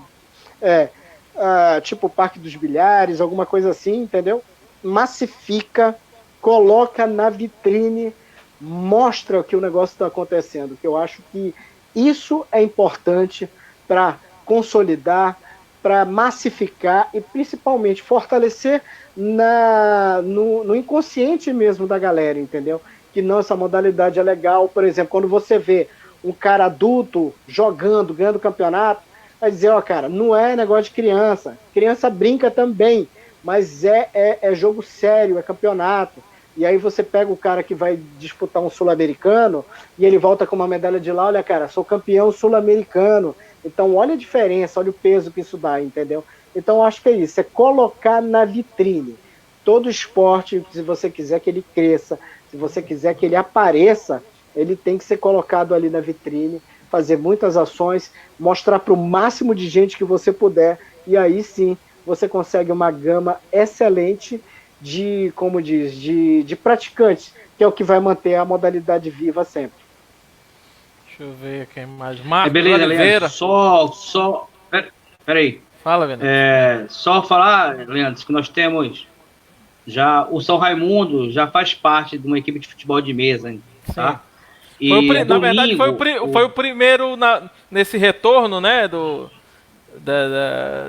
tipo o Parque dos Bilhares, alguma coisa assim, entendeu? Massifica, coloca na vitrine, mostra que o negócio está acontecendo, que eu acho que isso é importante para consolidar, para massificar e principalmente fortalecer no inconsciente mesmo da galera, entendeu? Que não, essa modalidade é legal. Por exemplo, quando você vê um cara adulto jogando, ganhando campeonato, vai dizer, ó, cara, não é negócio de criança. Criança brinca também, mas é jogo sério, é campeonato. E aí você pega o cara que vai disputar um sul-americano e ele volta com uma medalha de lá, olha, cara, sou campeão sul-americano. Então olha a diferença, olha o peso que isso dá, entendeu? Então acho que é isso, é colocar na vitrine. Todo esporte, se você quiser que ele cresça, se você quiser que ele apareça, ele tem que ser colocado ali na vitrine, fazer muitas ações, mostrar para o máximo de gente que você puder, e aí sim você consegue uma gama excelente de, como diz, de praticantes, que é o que vai manter a modalidade viva sempre. Deixa eu ver aqui mais. Marcos beleza, Oliveira. Leandro, peraí. Fala, Leandro. Só falar, Leandro, que nós temos já o São Raimundo já faz parte de uma equipe de futebol de mesa, tá? E na verdade foi o primeiro nesse retorno, né,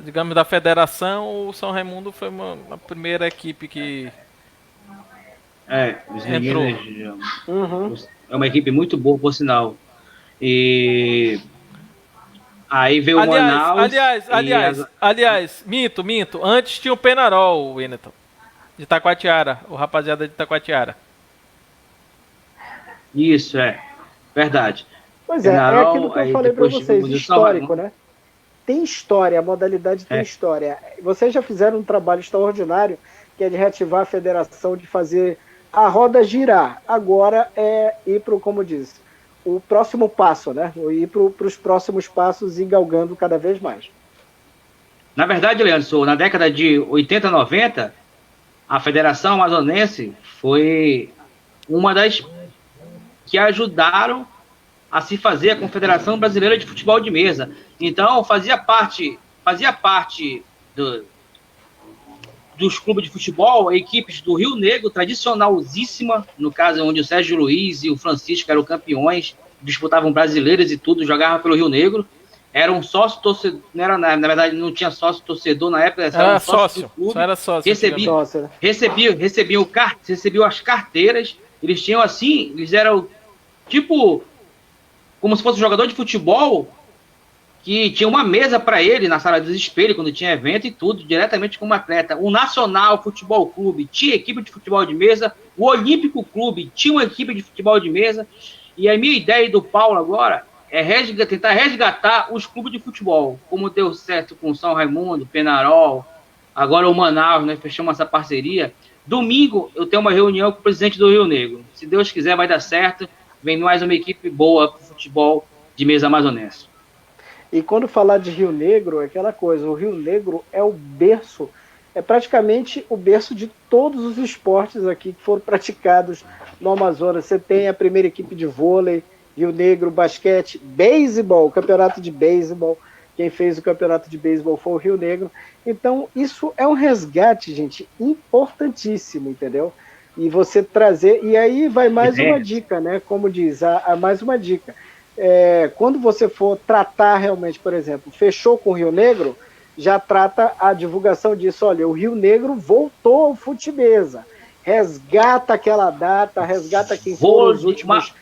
digamos, da federação. O São Raimundo foi uma primeira equipe que os entrou. É uma equipe muito boa, por sinal. E aí veio o Manaus. Aliás, minto. Antes tinha o Penarol, o Wellington, de Taquatiara, o rapaziada de Taquatiara. Isso, verdade. Pois Penarol, é aquilo que eu falei para vocês, histórico, né? Tem história, a modalidade tem história. Vocês já fizeram um trabalho extraordinário, que é de reativar a federação, de fazer a roda girar. Agora é ir para, como diz, o próximo passo, né? Ir para os próximos passos e galgando cada vez mais. Na verdade, Leandro, na década de 80, 90, a Federação Amazonense foi uma das que ajudaram a se fazer a Confederação Brasileira de Futebol de Mesa. Então, fazia parte dos clubes de futebol, equipes do Rio Negro, tradicionalzíssima, no caso onde o Sérgio Luiz e o Francisco eram campeões, disputavam brasileiras e tudo, jogavam pelo Rio Negro. Era um sócio torcedor, na verdade não tinha sócio torcedor na época, era um sócio do clube. Só era sócio. Recebiam as carteiras, eles tinham assim, eles eram tipo como se fosse um jogador de futebol que tinha uma mesa para ele na sala dos espelhos quando tinha evento e tudo, diretamente como atleta. O Nacional Futebol Clube tinha equipe de futebol de mesa, o Olímpico Clube tinha uma equipe de futebol de mesa, e a minha ideia do Paulo agora é tentar resgatar os clubes de futebol, como deu certo com o São Raimundo, Penarol, agora o Manaus, nós fechamos essa parceria. Domingo eu tenho uma reunião com o presidente do Rio Negro. Se Deus quiser vai dar certo, vem mais uma equipe boa para o futebol de mesa amazonense. E quando falar de Rio Negro, é aquela coisa, o Rio Negro é o berço, é praticamente o berço de todos os esportes aqui que foram praticados no Amazonas. Você tem a primeira equipe de vôlei, Rio Negro, basquete, beisebol, campeonato de beisebol. Quem fez o campeonato de beisebol foi o Rio Negro. Então, isso é um resgate, gente, importantíssimo, entendeu? E você trazer... E aí vai mais uma dica, né? Como diz, mais uma dica. Quando você for tratar realmente, por exemplo, fechou com o Rio Negro, já trata a divulgação disso. Olha, o Rio Negro voltou ao Fute-Mesa. Resgata aquela data, resgata quem foram os últimos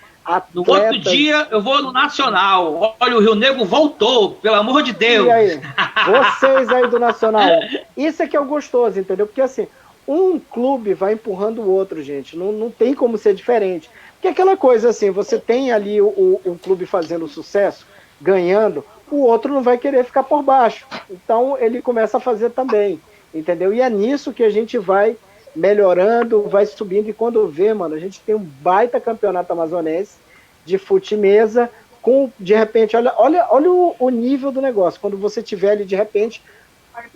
No outro dia eu vou no Nacional. Olha, o Rio Negro voltou, pelo amor de Deus. E aí? Vocês aí do Nacional. Isso é que é o gostoso, entendeu? Porque assim, um clube vai empurrando o outro, gente. Não tem como ser diferente. Porque aquela coisa assim, você tem ali o clube fazendo sucesso, ganhando, o outro não vai querer ficar por baixo. Então ele começa a fazer também, entendeu? E é nisso que a gente vai melhorando, vai subindo, e quando vê, mano, a gente tem um baita campeonato amazonense de fute-mesa, com, de repente, olha o nível do negócio, quando você tiver ali, de repente,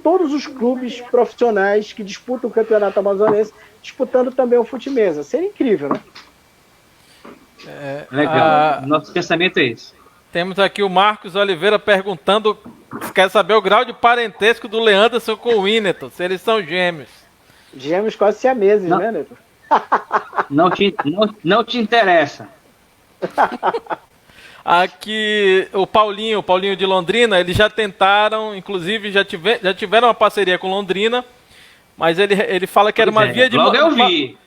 todos os clubes profissionais que disputam o campeonato amazonense, disputando também o fute-mesa. Seria incrível, né? Legal, nosso pensamento é esse. Temos aqui o Marcos Oliveira perguntando, quer saber o grau de parentesco do Leanderson com o Winneton, se eles são gêmeos. Gêmeos quase siameses, né, Neto? Não te interessa. Aqui o Paulinho de Londrina, eles já tentaram, inclusive já tiveram uma parceria com Londrina, mas ele fala que era uma via de mão. Logo eu vi.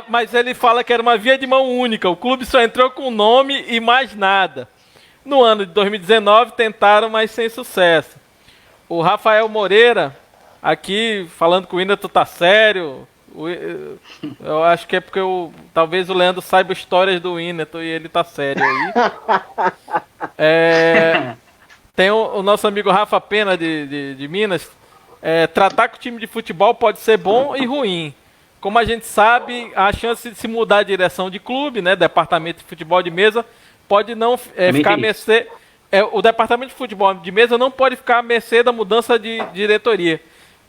Mas ele fala que era uma via de mão única. O clube só entrou com o nome e mais nada. No ano de 2019 tentaram, mas sem sucesso. O Rafael Moreira, aqui falando que o Winneton tá sério. Eu acho que é porque talvez o Leandro saiba histórias do Winneton e ele tá sério aí. Tem o nosso amigo Rafa Pena de Minas. Tratar com o time de futebol pode ser bom e ruim. Como a gente sabe, a chance de se mudar a direção de clube, né, departamento de futebol de mesa, pode não ficar à mercê. O departamento de futebol de mesa não pode ficar à mercê da mudança de diretoria.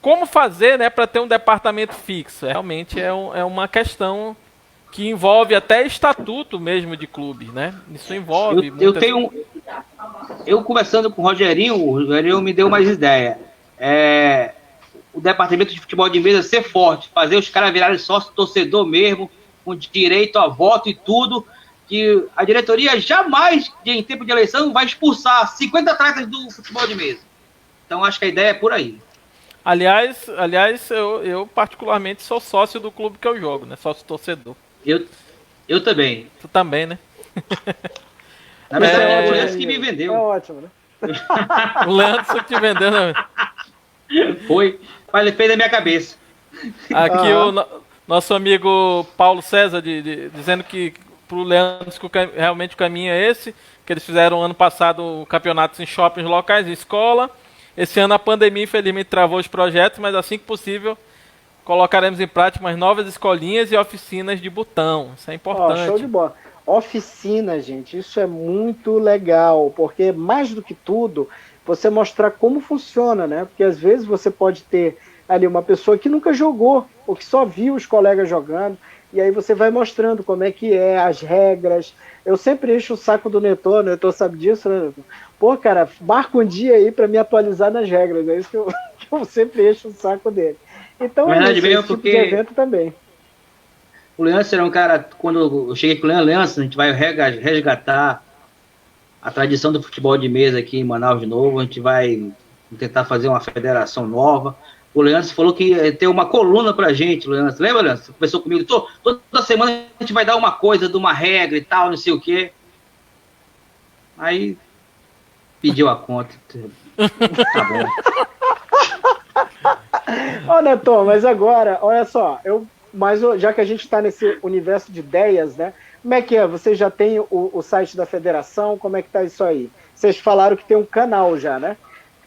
Como fazer, né, para ter um departamento fixo? Realmente é uma questão que envolve até estatuto mesmo de clube, né? Isso envolve. Eu conversando com o Rogerinho me deu mais ideia. O departamento de futebol de mesa ser forte, fazer os caras virarem sócio torcedor mesmo, com direito a voto e tudo, que a diretoria jamais, em tempo de eleição, vai expulsar 50 atletas do futebol de mesa. Então acho que a ideia é por aí. Aliás, eu particularmente sou sócio do clube que eu jogo, né? Sócio torcedor. Eu também. Tu também, né? Na verdade, o Leandro que me vendeu. É ótimo, né? O Leandro te vendeu, né? Foi, mas ele fez na minha cabeça. Aqui o nosso amigo Paulo César dizendo que pro Leandro realmente o caminho é esse, que eles fizeram ano passado campeonatos em shoppings locais, em escola. Esse ano a pandemia infelizmente travou os projetos, mas assim que possível colocaremos em prática umas novas escolinhas e oficinas de botão. Isso é importante. Show de bola. Oficina, gente, isso é muito legal, porque mais do que tudo, você mostrar como funciona, né? Porque às vezes você pode ter ali uma pessoa que nunca jogou, ou que só viu os colegas jogando, e aí você vai mostrando como é que é, as regras. Eu sempre encho o saco do Neto sabe disso, né, Neto? Pô, cara, marca um dia aí para me atualizar nas regras, é isso que eu sempre encho o saco dele. Então é isso, esse tipo de evento também. O Leandro era um cara, quando eu cheguei com o Leandro, a gente vai resgatar a tradição do futebol de mesa aqui em Manaus de novo, a gente vai tentar fazer uma federação nova. O Leandro falou que ia ter uma coluna pra gente, Leandro. Lembra, Leandro? Você conversou comigo? Toda semana a gente vai dar uma coisa de uma regra e tal, não sei o quê. Aí pediu a conta. Tá bom. Ô, Neto, mas agora, olha só, já que a gente está nesse universo de ideias, né? Como é que é? Você já tem o site da federação? Como é que tá isso aí? Vocês falaram que tem um canal já, né?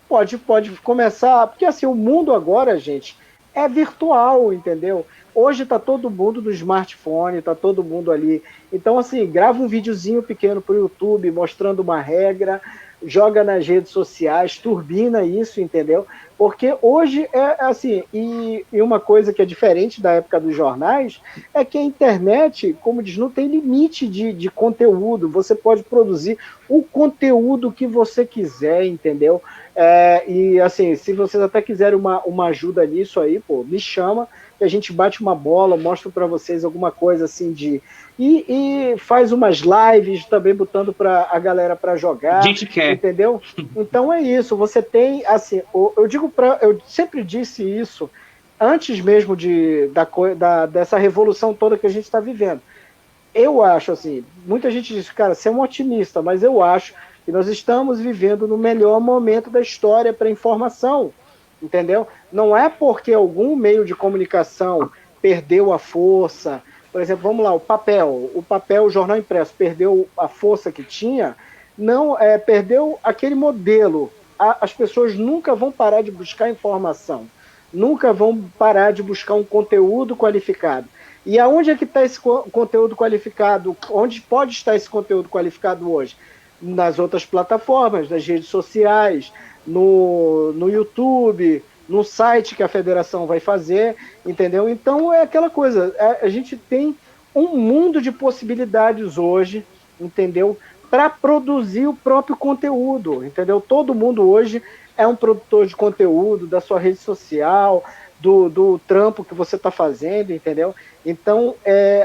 Pode começar, porque assim, o mundo agora, gente, é virtual, entendeu? Hoje tá todo mundo no smartphone, tá todo mundo ali. Então, assim, grava um videozinho pequeno pro YouTube mostrando uma regra, joga nas redes sociais, turbina isso, entendeu? Porque hoje é assim, e uma coisa que é diferente da época dos jornais, é que a internet, como diz, não tem limite de conteúdo, você pode produzir o conteúdo que você quiser, entendeu? E assim, se vocês até quiserem uma ajuda nisso aí, pô, me chama, que a gente bate uma bola, mostro para vocês alguma coisa assim e faz umas lives também botando para a galera para jogar. A gente quer. Entendeu? Então é isso. Você tem, assim, eu sempre disse isso antes mesmo dessa revolução toda que a gente está vivendo. eu acho assim, muita gente diz, cara, você é um otimista, mas eu acho que nós estamos vivendo no melhor momento da história para informação, entendeu? Não é porque algum meio de comunicação perdeu a força, por exemplo, vamos lá, o papel, o jornal impresso perdeu a força que tinha, não perdeu aquele modelo. As pessoas nunca vão parar de buscar informação, nunca vão parar de buscar um conteúdo qualificado. E aonde é que está esse conteúdo qualificado? Onde pode estar esse conteúdo qualificado hoje? Nas outras plataformas, nas redes sociais, no YouTube, no site que a federação vai fazer, entendeu? Então é aquela coisa, a gente tem um mundo de possibilidades hoje, entendeu? Para produzir o próprio conteúdo, entendeu? Todo mundo hoje é um produtor de conteúdo da sua rede social, do trampo que você está fazendo, entendeu? Então,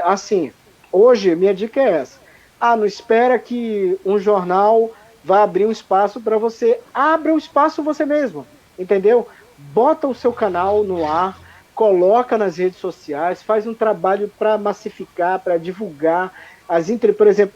assim, hoje minha dica é essa. Não espera que um jornal vá abrir um espaço para você. Abra o espaço você mesmo, entendeu? Bota o seu canal no ar, coloca nas redes sociais, faz um trabalho para massificar, para divulgar. Por exemplo,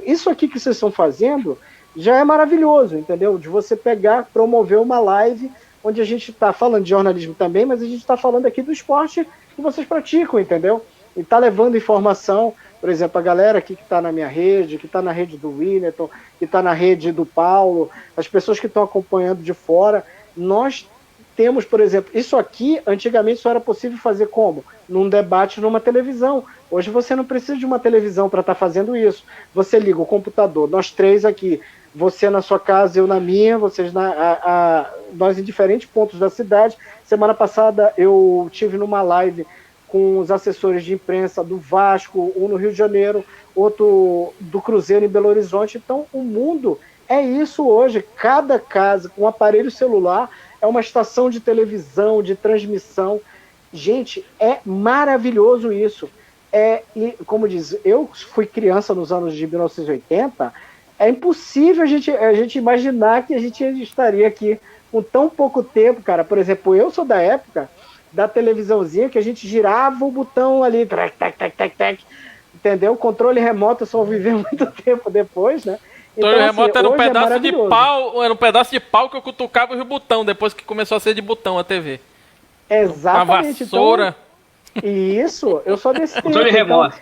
isso aqui que vocês estão fazendo já é maravilhoso, entendeu? De você pegar, promover uma live onde a gente está falando de jornalismo também, mas a gente está falando aqui do esporte que vocês praticam, entendeu? E está levando informação, por exemplo, a galera aqui que está na minha rede, que está na rede do Winneton, que está na rede do Paulo, as pessoas que estão acompanhando de fora. Nós temos, por exemplo, isso aqui, antigamente só era possível fazer como? Num debate numa televisão. Hoje você não precisa de uma televisão para estar fazendo isso. Você liga o computador, nós três aqui, você na sua casa, eu na minha, vocês nós em diferentes pontos da cidade. Semana passada eu tive numa live com os assessores de imprensa do Vasco, um no Rio de Janeiro, outro do Cruzeiro em Belo Horizonte. Então o mundo é isso hoje. Cada casa com um aparelho celular é uma estação de televisão, de transmissão. Gente, é maravilhoso isso. E, como diz, eu fui criança nos anos de 1980, é impossível a gente imaginar que a gente estaria aqui com tão pouco tempo, cara. Por exemplo, eu sou da época da televisãozinha que a gente girava o botão ali, entendeu? O controle remoto só viveu muito tempo depois, né? Então, o remoto era um pedaço de pau, era um pedaço de pau que eu cutucava o botão, depois que começou a ser de botão a TV. Exatamente. Uma vassoura. Então, isso, eu sou desse tempo. Controle remoto.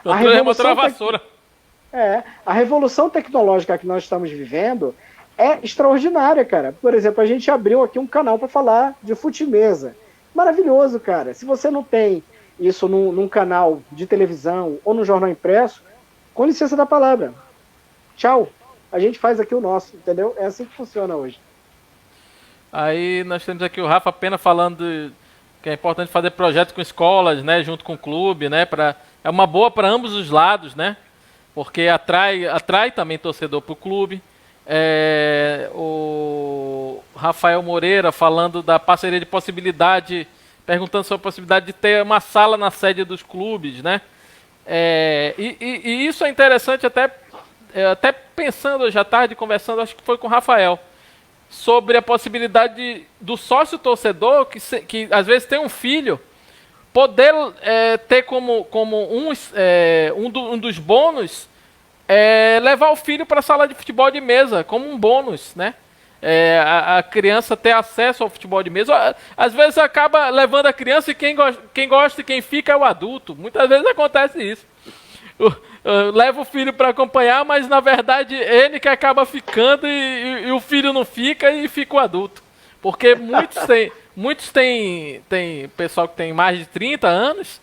Controle remoto era uma vassoura. A revolução tecnológica que nós estamos vivendo é extraordinária, cara. Por exemplo, a gente abriu aqui um canal para falar de fute-mesa. Maravilhoso, cara. Se você não tem isso num canal de televisão ou no jornal impresso, com licença da palavra. Tchau. A gente faz aqui o nosso, entendeu? É assim que funciona hoje. Aí nós temos aqui o Rafa Pena falando que é importante fazer projetos com escolas, né, junto com o clube, né, é uma boa para ambos os lados, né, porque atrai também torcedor para o clube. O Rafael Moreira falando da parceria de possibilidade, perguntando sobre a possibilidade de ter uma sala na sede dos clubes, né, e isso é interessante até pensando hoje à tarde, conversando, acho que foi com o Rafael, sobre a possibilidade do sócio-torcedor, que às vezes tem um filho, poder ter como um dos bônus levar o filho para a sala de futebol de mesa, como um bônus, né? A criança ter acesso ao futebol de mesa. Às vezes acaba levando a criança e quem gosta e quem fica é o adulto. Muitas vezes acontece isso. Leva o filho para acompanhar, mas na verdade ele que acaba ficando e o filho não fica e fica o adulto. Porque muitos têm pessoal que tem mais de 30 anos,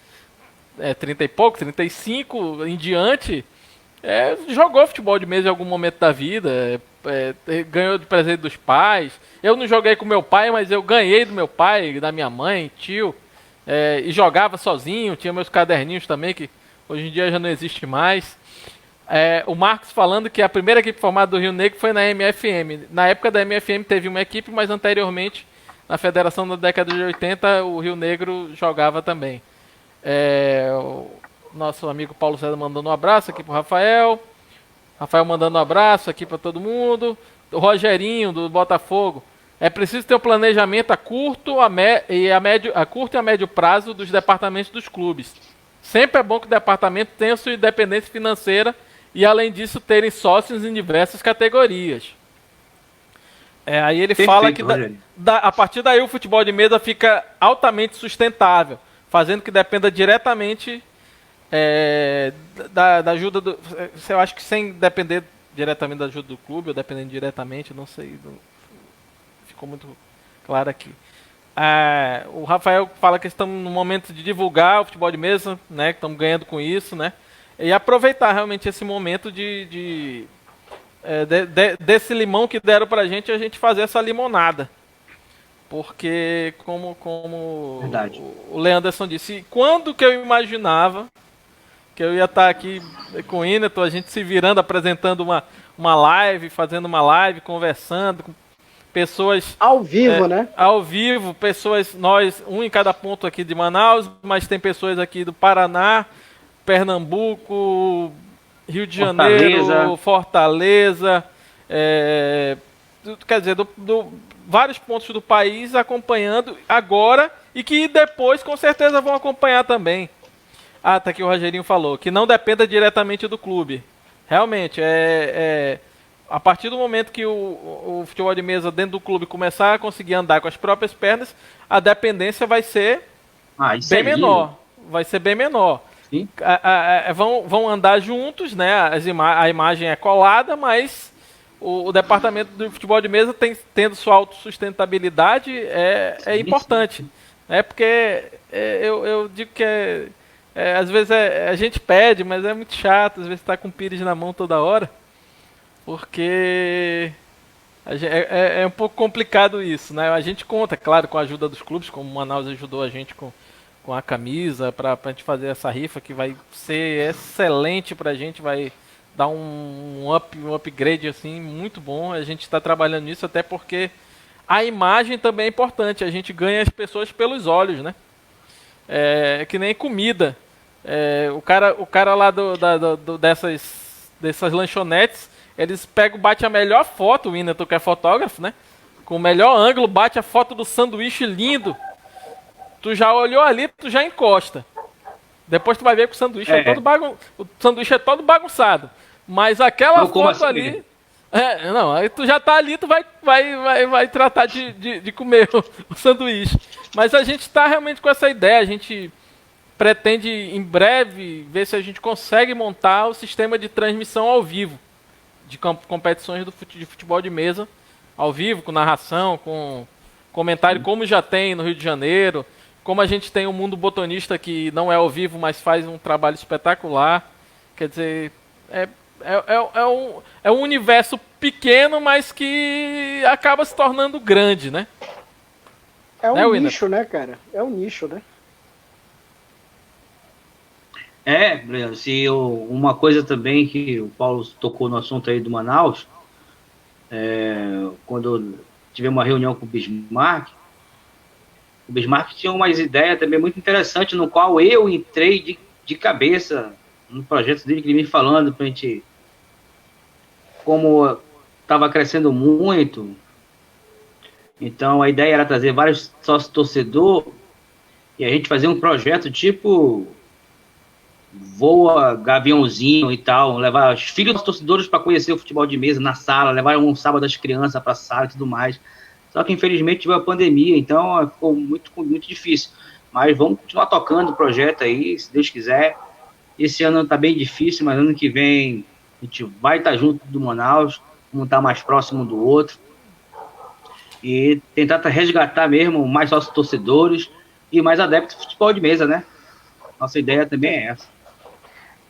30 e pouco, 35 em diante, jogou futebol de mesa em algum momento da vida, ganhou de presente dos pais. Eu não joguei com meu pai, mas eu ganhei do meu pai, da minha mãe, tio, e jogava sozinho, tinha meus caderninhos também, que hoje em dia já não existe mais. O Marcos falando que a primeira equipe formada do Rio Negro foi na MFM. Na época da MFM teve uma equipe, mas anteriormente, na federação da década de 80, o Rio Negro jogava também. O nosso amigo Paulo César mandando um abraço aqui pro Rafael. Rafael mandando um abraço aqui para todo mundo. O Rogerinho, do Botafogo. É preciso ter um planejamento a curto e a médio prazo dos departamentos dos clubes. Sempre é bom que o departamento tenha sua independência financeira e, além disso, terem sócios em diversas categorias. Aí ele fala que a partir daí o futebol de mesa fica altamente sustentável, fazendo que dependa diretamente da ajuda do... Eu acho que sem depender diretamente da ajuda do clube, ou dependendo diretamente, não sei, ficou muito claro aqui. O Rafael fala que estamos no momento de divulgar o futebol de mesa, né, que estamos ganhando com isso, né, e aproveitar realmente esse momento desse limão que deram pra gente, a gente fazer essa limonada. Porque, como o Leanderson disse, quando que eu imaginava que eu ia estar aqui com o Ineton, a gente se virando, apresentando uma live, fazendo uma live, conversando com pessoas... Ao vivo, né? Ao vivo, pessoas, nós, um em cada ponto aqui de Manaus, mas tem pessoas aqui do Paraná, Pernambuco, Rio de Janeiro, Fortaleza, quer dizer, vários pontos do país acompanhando agora e que depois com certeza vão acompanhar também. Tá aqui o Rogerinho falou, que não dependa diretamente do clube. Realmente, a partir do momento que o futebol de mesa dentro do clube começar a conseguir andar com as próprias pernas, a dependência vai ser bem menor. Vai ser bem menor. Vão andar juntos, né? A imagem é colada, mas o departamento do futebol de mesa tendo sua autossustentabilidade é importante. Porque eu digo que às vezes a gente pede, mas é muito chato, às vezes está com o pires na mão toda hora, porque é um pouco complicado isso, né? A gente conta, claro, com a ajuda dos clubes, como o Manaus ajudou a gente com a camisa, pra gente fazer essa rifa, que vai ser excelente pra gente, vai dar um upgrade assim, muito bom. A gente está trabalhando nisso, até porque a imagem também é importante, a gente ganha as pessoas pelos olhos, né? É que nem comida. O cara lá dessas lanchonetes, eles bate a melhor foto, o Ineton, que é fotógrafo, né? Com o melhor ângulo, bate a foto do sanduíche lindo. Tu já olhou ali, tu já encosta. Depois tu vai ver que o sanduíche o sanduíche é todo bagunçado. Mas aquela foto ali... não, aí tu já tá ali, tu vai tratar de comer o sanduíche. Mas a gente tá realmente com essa ideia, a gente pretende em breve ver se a gente consegue montar o sistema de transmissão ao vivo de competições de futebol de mesa, ao vivo, com narração, com comentário, como já tem no Rio de Janeiro, como a gente tem o Mundo Botonista, que não é ao vivo, mas faz um trabalho espetacular. Quer dizer, é um universo pequeno, mas que acaba se tornando grande, né? É um nicho, né, cara? É um nicho, né? Breno, uma coisa também que o Paulo tocou no assunto aí do Manaus, quando tive uma reunião com o Bismarck tinha umas ideias também muito interessantes, no qual eu entrei de cabeça no projeto dele, que ele me falando pra gente, como estava crescendo muito, então a ideia era trazer vários sócios torcedor e a gente fazer um projeto tipo voa gaviãozinho e tal, levar os filhos dos torcedores para conhecer o futebol de mesa na sala, levar um sábado as crianças para a sala e tudo mais. Só que infelizmente tive a pandemia, então ficou muito difícil. Mas vamos continuar tocando o projeto aí, se Deus quiser. Esse ano está bem difícil, mas ano que vem a gente vai estar junto do Manaus, vamos estar mais próximo do outro. E tentar resgatar mesmo mais sócios torcedores e mais adeptos de futebol de mesa, né? Nossa ideia também é essa.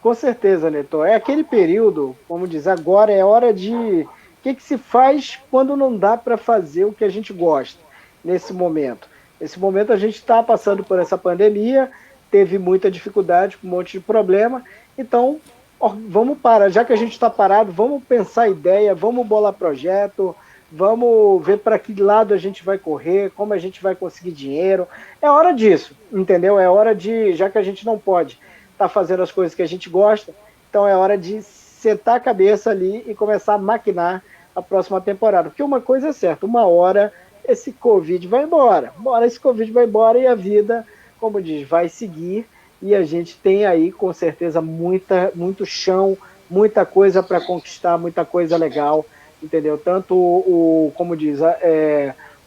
Com certeza, Neto. É aquele período, vamos dizer, agora é hora de... O que se faz quando não dá para fazer o que a gente gosta nesse momento? Nesse momento a gente está passando por essa pandemia, teve muita dificuldade, um monte de problema, então vamos parar, já que a gente está parado, vamos pensar ideia, vamos bolar projeto, vamos ver para que lado a gente vai correr, como a gente vai conseguir dinheiro. É hora disso, entendeu? É hora de, já que a gente não pode estar fazendo as coisas que a gente gosta, então é hora de sentar a cabeça ali e começar a maquinar a próxima temporada. Porque uma coisa é certa, uma hora esse Covid vai embora. Uma hora esse Covid vai embora e a vida, como diz, vai seguir. e a gente tem aí, com certeza, muito chão, muita coisa para conquistar, muita coisa legal, entendeu? Tanto como diz,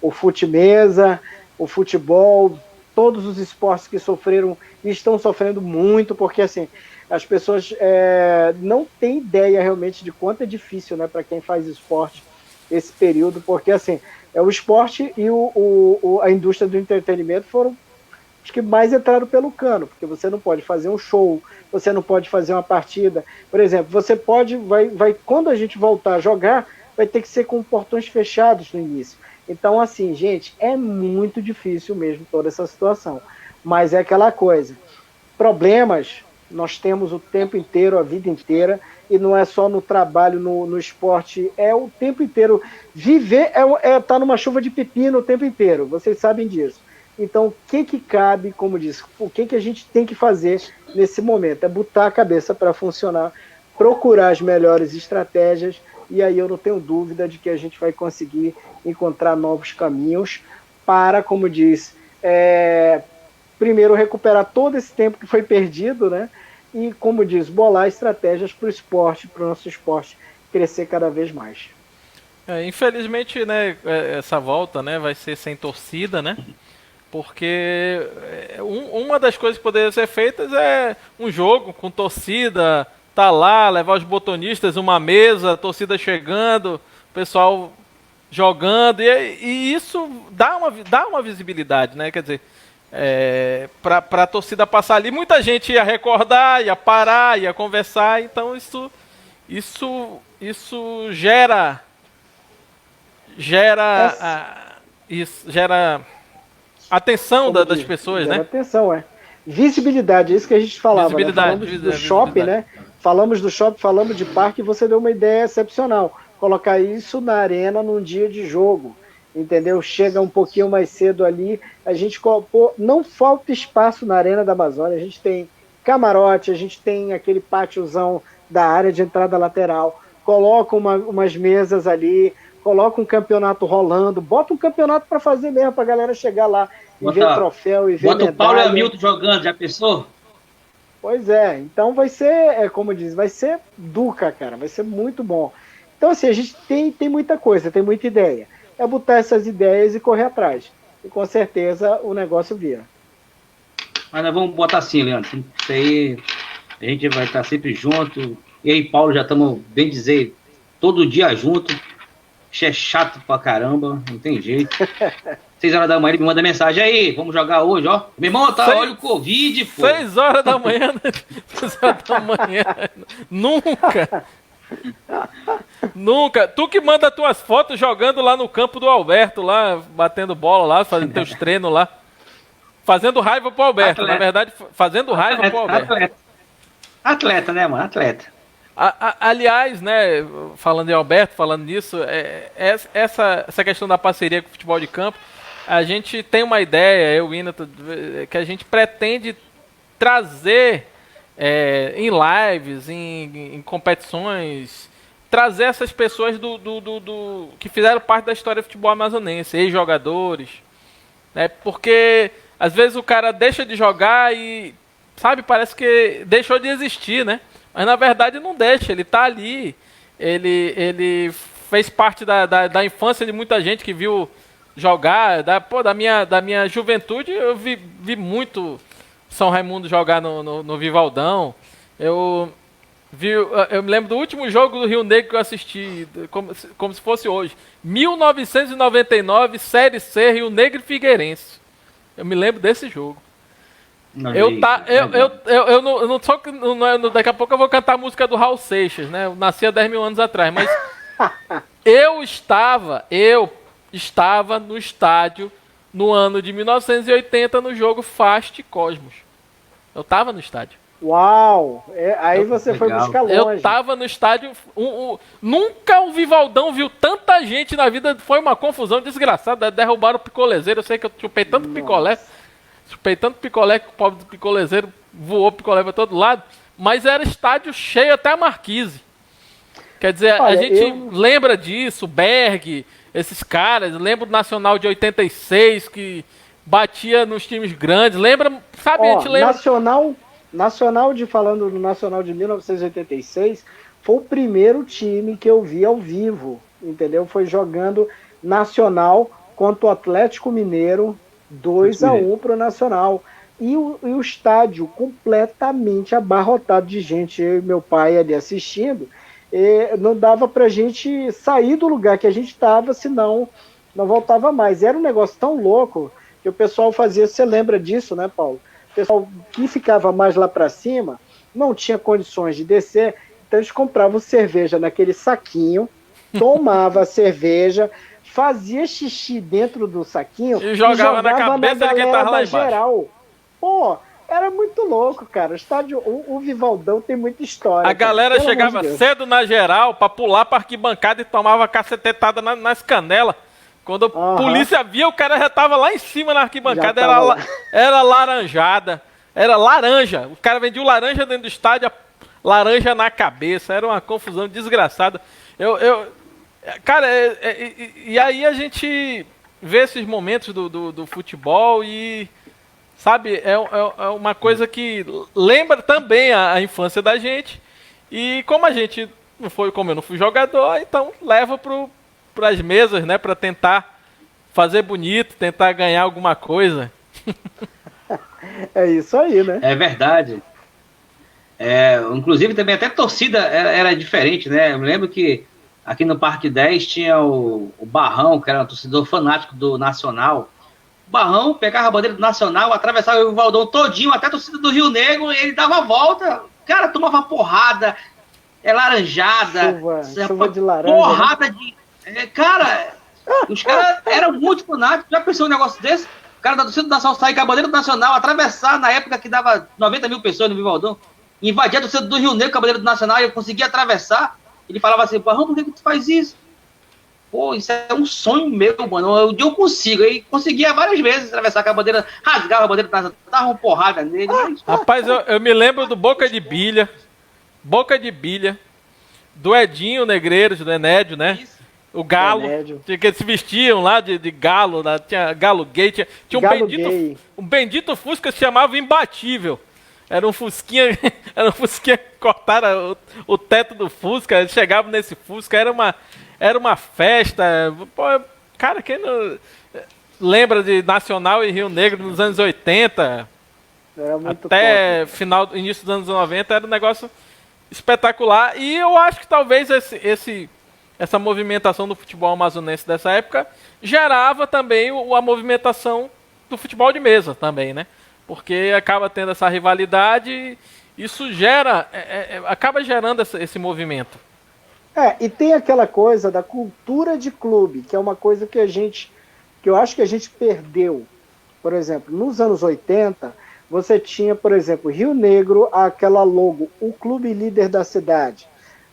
o fute-mesa, o futebol, todos os esportes que sofreram e estão sofrendo muito, porque assim, as pessoas não têm ideia realmente de quanto é difícil, né, para quem faz esporte esse período, porque assim, o esporte e a indústria do entretenimento foram os que mais entraram pelo cano, porque você não pode fazer um show, você não pode fazer uma partida. Por exemplo, você pode, quando a gente voltar a jogar, vai ter que ser com portões fechados no início. Então, assim, gente, é muito difícil mesmo toda essa situação. Mas é aquela coisa, problemas nós temos o tempo inteiro, a vida inteira, e não é só no trabalho, no esporte, é o tempo inteiro. Viver tá numa chuva de pepino o tempo inteiro, vocês sabem disso. Então, o que cabe, como disse, o que a gente tem que fazer nesse momento? É botar a cabeça para funcionar, procurar as melhores estratégias, e aí eu não tenho dúvida de que a gente vai conseguir encontrar novos caminhos para, como diz, primeiro recuperar todo esse tempo que foi perdido, né? E, como diz, bolar estratégias para o esporte, para o nosso esporte crescer cada vez mais. Infelizmente, né, essa volta, né, vai ser sem torcida, né? Porque uma das coisas que poderiam ser feitas é um jogo com torcida, tá lá, levar os botonistas, uma mesa, a torcida chegando, o pessoal jogando, e isso dá uma visibilidade, né? Quer dizer, para a torcida passar ali, muita gente ia recordar, ia parar, ia conversar, então isso gera atenção das pessoas, né? Atenção, visibilidade, é isso que a gente falava. Visibilidade, né? Falamos do shopping, né? Falamos do shopping, falamos de parque, e você deu uma ideia excepcional. Colocar isso na arena num dia de jogo, entendeu? Chega um pouquinho mais cedo ali, a gente não falta espaço na Arena da Amazônia, a gente tem camarote, a gente tem aquele pátiozão da área de entrada lateral, coloca umas mesas ali, coloca um campeonato rolando, bota um campeonato para fazer mesmo, para a galera chegar lá e ver troféu e ver medalha. Bota o Paulo e o Hamilton jogando, já pensou? Pois é, então vai ser, como diz, vai ser duca, cara, vai ser muito bom. Então assim, a gente tem muita coisa, tem muita ideia. É botar essas ideias e correr atrás. E com certeza o negócio vira. Mas nós vamos botar assim, Leandro. Isso aí, a gente vai estar sempre junto. E aí, Paulo, já estamos, bem dizer, todo dia junto. Isso é chato pra caramba, não tem jeito. 6 horas da manhã ele me manda mensagem aí, vamos jogar hoje, ó. Meu irmão, olha o Covid, pô. 6 horas da manhã, 6 horas da manhã. Nunca. Nunca. Tu que manda tuas fotos jogando lá no campo do Alberto, lá, batendo bola lá, fazendo teus treinos lá. Fazendo raiva pro Alberto, na verdade, fazendo raiva pro Alberto. Atleta, né, mano? Atleta. Aliás, né, falando em Alberto, falando nisso, essa questão da parceria com o futebol de campo, a gente tem uma ideia, eu e o Ina, que a gente pretende trazer em lives, em competições, trazer essas pessoas que fizeram parte da história do futebol amazonense, ex-jogadores, né, porque às vezes o cara deixa de jogar e, sabe, parece que deixou de existir, né? Mas na verdade não deixa, ele tá ali, ele fez parte da infância de muita gente que viu jogar, da minha juventude eu vi muito São Raimundo jogar no Vivaldão, eu me lembro do último jogo do Rio Negro que eu assisti, como se fosse hoje, 1999, Série C, Rio Negro e Figueirense, eu me lembro desse jogo. Eu não sou. Daqui a pouco eu vou cantar a música do Raul Seixas, né? Eu nasci há 10 mil anos atrás, mas eu estava no estádio no ano de 1980 no jogo Fast Cosmos. Eu estava no estádio. Uau! Aí você foi buscar longe. Eu estava no estádio. Nunca o Vivaldão viu tanta gente na vida. Foi uma confusão desgraçada. Derrubaram o picolezeiro. Eu sei que eu chupei tanto picolé. Chupei tanto picolé que o pobre do picolezeiro voou picolé para todo lado, mas era estádio cheio até a marquise. Quer dizer, olha, a gente lembra disso, Berg, esses caras, lembra do Nacional de 86 que batia nos times grandes, lembra, sabe, a gente lembra... Falando no Nacional de 1986, foi o primeiro time que eu vi ao vivo, entendeu? Foi jogando Nacional contra o Atlético Mineiro, 2-1 para o Nacional. E o estádio completamente abarrotado de gente, eu e meu pai ali assistindo, e não dava para a gente sair do lugar que a gente estava, senão não voltava mais. Era um negócio tão louco que o pessoal fazia, você lembra disso, né, Paulo? O pessoal que ficava mais lá para cima não tinha condições de descer, então eles compravam cerveja naquele saquinho, tomava a cerveja, fazia xixi dentro do saquinho e jogava na cabeça de quem tava lá embaixo. Geral. Pô, era muito louco, cara. O estádio, o Vivaldão tem muita história. A galera chegava cedo na geral pra pular pra arquibancada e tomava cacetetada nas canelas. Quando a polícia via, o cara já tava lá em cima na arquibancada. Era laranjada. Era laranja. O cara vendia laranja dentro do estádio, laranja na cabeça. Era uma confusão desgraçada. Cara, e aí a gente vê esses momentos do futebol e... Sabe, é uma coisa que lembra também a infância da gente. E como a gente como eu não fui jogador, então leva pras mesas, né? Pra tentar fazer bonito, tentar ganhar alguma coisa. É isso aí, né? É verdade. Inclusive também até a torcida era diferente, né? Eu me lembro que aqui no Parque 10 tinha o Barrão, que era um torcedor fanático do Nacional. Barrão pegava a bandeira do Nacional, atravessava o Vivaldão todinho, até a torcida do Rio Negro, ele dava a volta, cara, tomava porrada, laranjada, chuva de laranja, porrada, né? Cara, os caras eram muito fanáticos. Já pensou um negócio desse? O cara da torcida do Nacional sair com a bandeira do Nacional, atravessar na época que dava 90 mil pessoas no Vivaldão, invadir a torcida do Rio Negro com a bandeira do Nacional e eu conseguia atravessar. Ele falava assim: Barrão, por que tu faz isso? Pô, isso é um sonho meu, mano. Eu consigo. Aí conseguia várias vezes atravessar com a bandeira, rasgava a bandeira, dava uma porrada nele. Rapaz, eu me lembro do Boca de Bilha, do Edinho Negreiros, do Enédio, né? Isso. O Galo, que eles se vestiam lá de galo, lá, tinha Galo Gay, tinha um bendito Fusca que se chamava Imbatível. Era um Fusquinha que cortaram o teto do Fusca, eles chegavam nesse Fusca, era uma festa. Pô, cara, quem não lembra de Nacional e Rio Negro nos anos 80? Era muito até início dos anos 90 era um negócio espetacular. E eu acho que talvez essa movimentação do futebol amazonense dessa época gerava também a movimentação do futebol de mesa também, né? Porque acaba tendo essa rivalidade, isso acaba gerando esse movimento. E tem aquela coisa da cultura de clube, que é uma coisa que eu acho que a gente perdeu. Por exemplo, nos anos 80, você tinha, por exemplo, Rio Negro, aquela logo, o clube líder da cidade,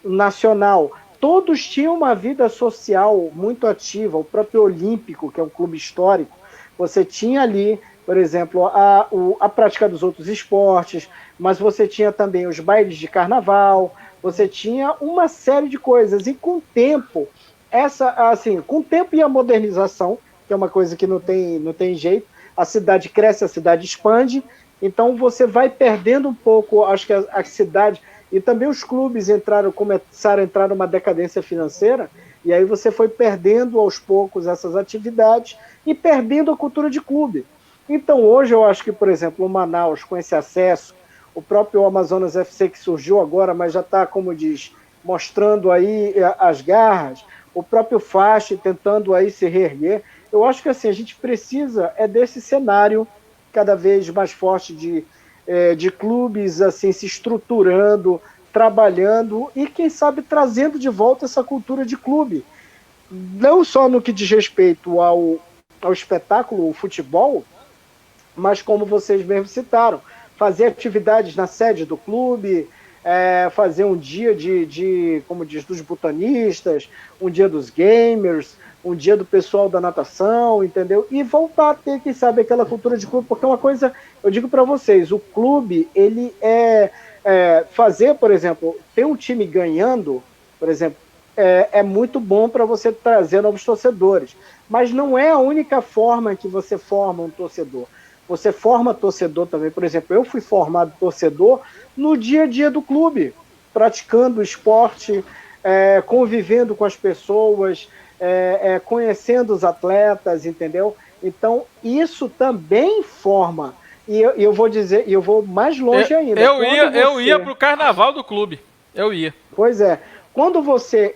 Nacional, todos tinham uma vida social muito ativa, o próprio Olímpico, que é um clube histórico, você tinha ali, por exemplo, a prática dos outros esportes, mas você tinha também os bailes de carnaval, você tinha uma série de coisas, e com o tempo, com o tempo e a modernização, que é uma coisa que não tem jeito, a cidade cresce, a cidade expande, então você vai perdendo um pouco, acho que a cidade, e também os clubes começaram a entrar numa decadência financeira, e aí você foi perdendo aos poucos essas atividades e perdendo a cultura de clube. Então hoje eu acho que, por exemplo, o Manaus, com esse acesso, o próprio Amazonas FC que surgiu agora, mas já está, como diz, mostrando aí as garras, o próprio Faixa tentando aí se reerguer. Eu acho que assim, a gente precisa desse cenário cada vez mais forte de clubes assim, se estruturando, trabalhando e, quem sabe, trazendo de volta essa cultura de clube. Não só no que diz respeito ao espetáculo, o futebol, mas como vocês mesmos citaram, fazer atividades na sede do clube, fazer um dia como diz, dos botanistas, um dia dos gamers, um dia do pessoal da natação, entendeu? E voltar a ter, quem sabe, aquela cultura de clube, porque é uma coisa, eu digo para vocês, o clube, ele fazer, por exemplo, ter um time ganhando, por exemplo, é muito bom para você trazer novos torcedores, mas não é a única forma que você forma um torcedor. você forma torcedor também. Por exemplo, eu fui formado torcedor no dia a dia do clube, praticando esporte, convivendo com as pessoas, conhecendo os atletas, entendeu? Então, isso também forma. E eu vou dizer, eu vou mais longe ainda. Eu ia pro carnaval do clube. Eu ia. Pois é. Quando você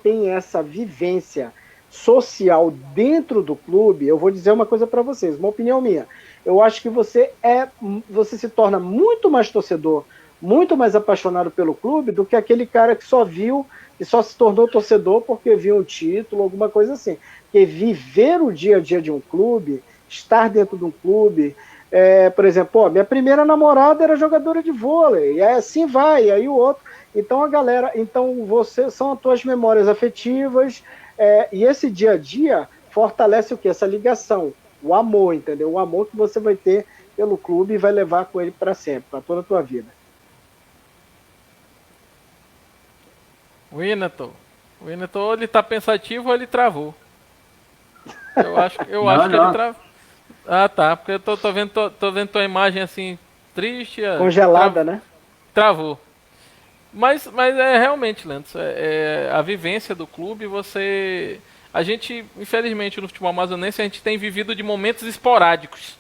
tem essa vivência social dentro do clube, eu vou dizer uma coisa para vocês, uma opinião minha. Eu acho que você se torna muito mais torcedor, muito mais apaixonado pelo clube do que aquele cara que só viu e só se tornou torcedor porque viu um título, alguma coisa assim. Porque viver o dia a dia de um clube, estar dentro de um clube, por exemplo, minha primeira namorada era jogadora de vôlei, e assim vai, e aí o outro. Então são as tuas memórias afetivas, e esse dia a dia fortalece o quê? Essa ligação, o amor, entendeu? O amor que você vai ter pelo clube e vai levar com ele para sempre, para toda a tua vida. O Ineton, ou ele tá pensativo ou ele travou. Eu acho que ele travou. Ah, tá, porque eu tô vendo tua imagem assim, triste. Congelada, né? Travou. Mas realmente, Leandro, a vivência do clube, a gente, infelizmente, no futebol amazonense, a gente tem vivido de momentos esporádicos.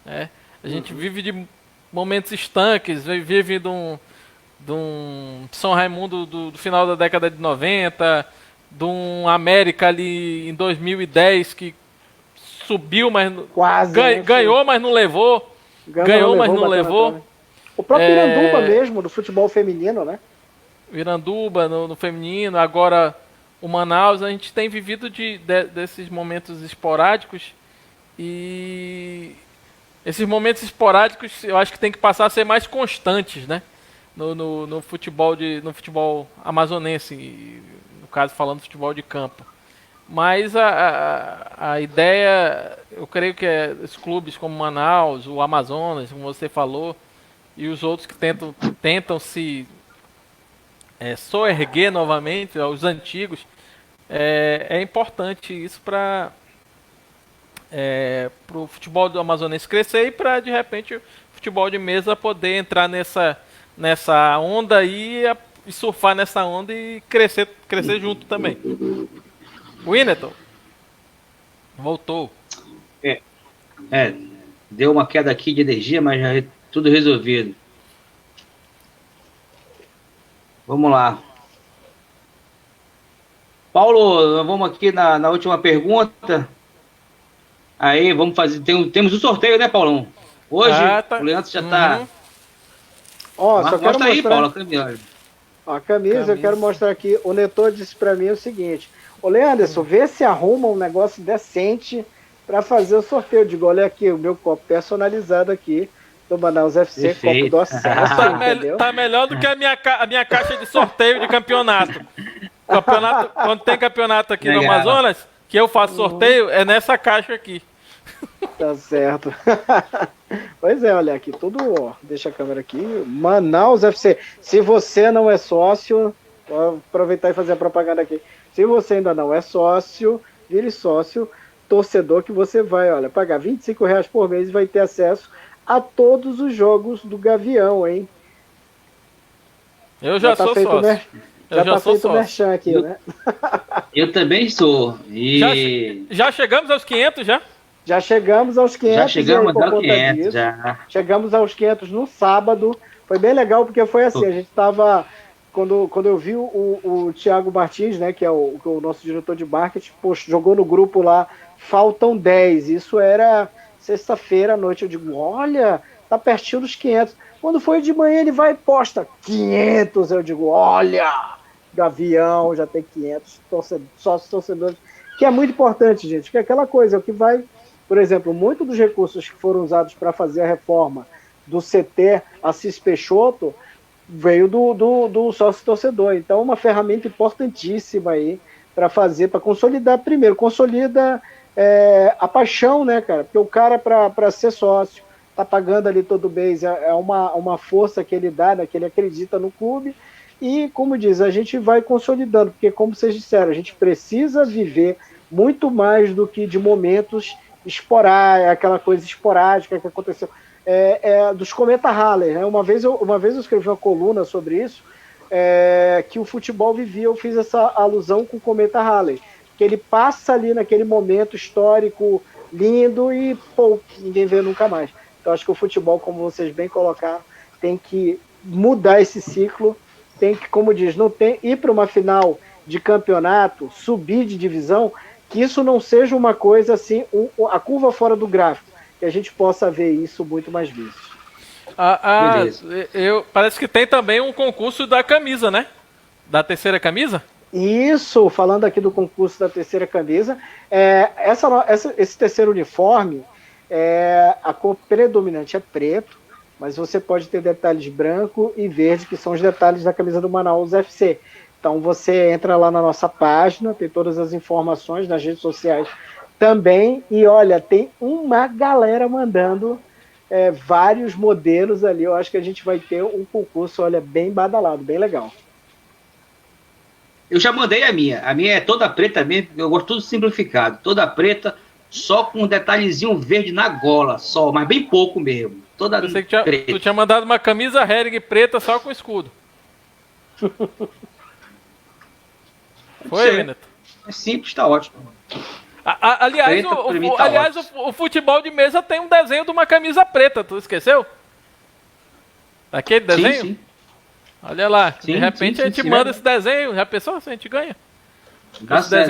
Né? A gente vive de momentos estanques, vive de um São Raimundo do final da década de 90, de um América ali em 2010 que subiu, mas ganhou, mas não levou. Ganhou, mas não levou. O próprio Iranduba mesmo, do futebol feminino, né? O Iranduba no feminino, agora o Manaus, a gente tem vivido desses momentos esporádicos, e esses momentos esporádicos eu acho que tem que passar a ser mais constantes, né? No futebol amazonense, no caso falando de futebol de campo. Mas a ideia, eu creio que os clubes como Manaus, o Amazonas, como você falou, e os outros que tentam se soerguer novamente, os antigos, é importante isso para o futebol do amazonense crescer e para, de repente, o futebol de mesa poder entrar nessa onda aí e surfar nessa onda e crescer junto também. O Ineton voltou. Deu uma queda aqui de energia, mas já tudo resolvido. Vamos lá. Paulo, vamos aqui na última pergunta. Aí, vamos fazer. Temos um sorteio, né, Paulão? Hoje, o Leandro já está. Só quero mostra aí, mostrar... Paulo, a camisa. A camisa, eu quero mostrar aqui. O Netor disse para mim o seguinte: ô Leanderson, vê se arruma um negócio decente para fazer o sorteio. Eu digo, olha aqui, o meu copo personalizado aqui do Manaus FC, Perfeito. copo do acesso. Tá melhor do que a minha caixa de sorteio de campeonato. Quando tem campeonato aqui no Amazonas, que eu faço sorteio, é nessa caixa aqui. Tá certo. Pois é, olha aqui, tudo, deixa a câmera aqui, Manaus FC. Se você não é sócio, vou aproveitar e fazer a propaganda aqui. Se você ainda não é sócio, vire sócio, torcedor, que você vai, pagar R$25 por mês e vai ter acesso a todos os jogos do Gavião, hein? Eu já sou sócio. Já tá feito o merchan aqui, né? Eu também sou. Já chegamos aos 500, já? Já chegamos aos 500. Já chegamos aos 500, já. Chegamos aos 500 no sábado. Foi bem legal, porque foi assim, a gente tava... Quando eu vi o Thiago Martins, né, que é o nosso diretor de marketing, jogou no grupo lá, faltam 10. Isso era sexta-feira à noite. Eu digo, olha, tá pertinho dos 500. Quando foi de manhã, ele vai e posta 500. Eu digo, olha, Gavião já tem 500 sócios torcedores. Que é muito importante, gente, que é aquela coisa, o que vai... Por exemplo, muitos dos recursos que foram usados para fazer a reforma do CT Assis Peixoto veio do sócio torcedor. Então, uma ferramenta importantíssima aí para consolidar. Primeiro, consolida a paixão, né, cara? Porque o cara, para ser sócio, tá pagando ali todo mês, é uma força que ele dá, né, que ele acredita no clube. E, como diz, a gente vai consolidando, porque, como vocês disseram, a gente precisa viver muito mais do que de momentos aquela coisa esporádica que aconteceu. Dos Cometa Halley, né? Uma vez eu escrevi uma coluna sobre isso, que o futebol vivia, eu fiz essa alusão com o Cometa Halley, que ele passa ali naquele momento histórico lindo e pô, ninguém vê nunca mais. Então acho que o futebol, como vocês bem colocaram, tem que mudar esse ciclo, tem que, como diz, não tem ir para uma final de campeonato, subir de divisão, que isso não seja uma coisa assim, a curva fora do gráfico, que a gente possa ver isso muito mais vezes. Parece que tem também um concurso da camisa, né? Da terceira camisa? Isso, falando aqui do concurso da terceira camisa, esse terceiro uniforme, a cor predominante é preto, mas você pode ter detalhes branco e verde, que são os detalhes da camisa do Manaus FC. Então você entra lá na nossa página, tem todas as informações nas redes sociais também, e olha, tem uma galera mandando vários modelos ali. Eu acho que a gente vai ter um concurso, olha, bem badalado, bem legal. Eu já mandei a minha é toda preta mesmo, eu gosto tudo simplificado, toda preta, só com um detalhezinho verde na gola, só, mas bem pouco mesmo. Toda eu sei que tu tinha mandado uma camisa Hering preta só com escudo. Foi, Veneto? É simples, tá ótimo. Aliás, o futebol de mesa tem um desenho de uma camisa preta, tu esqueceu? Daquele desenho? Sim. Olha lá, de repente a gente manda esse desenho, já pensou se a gente ganha?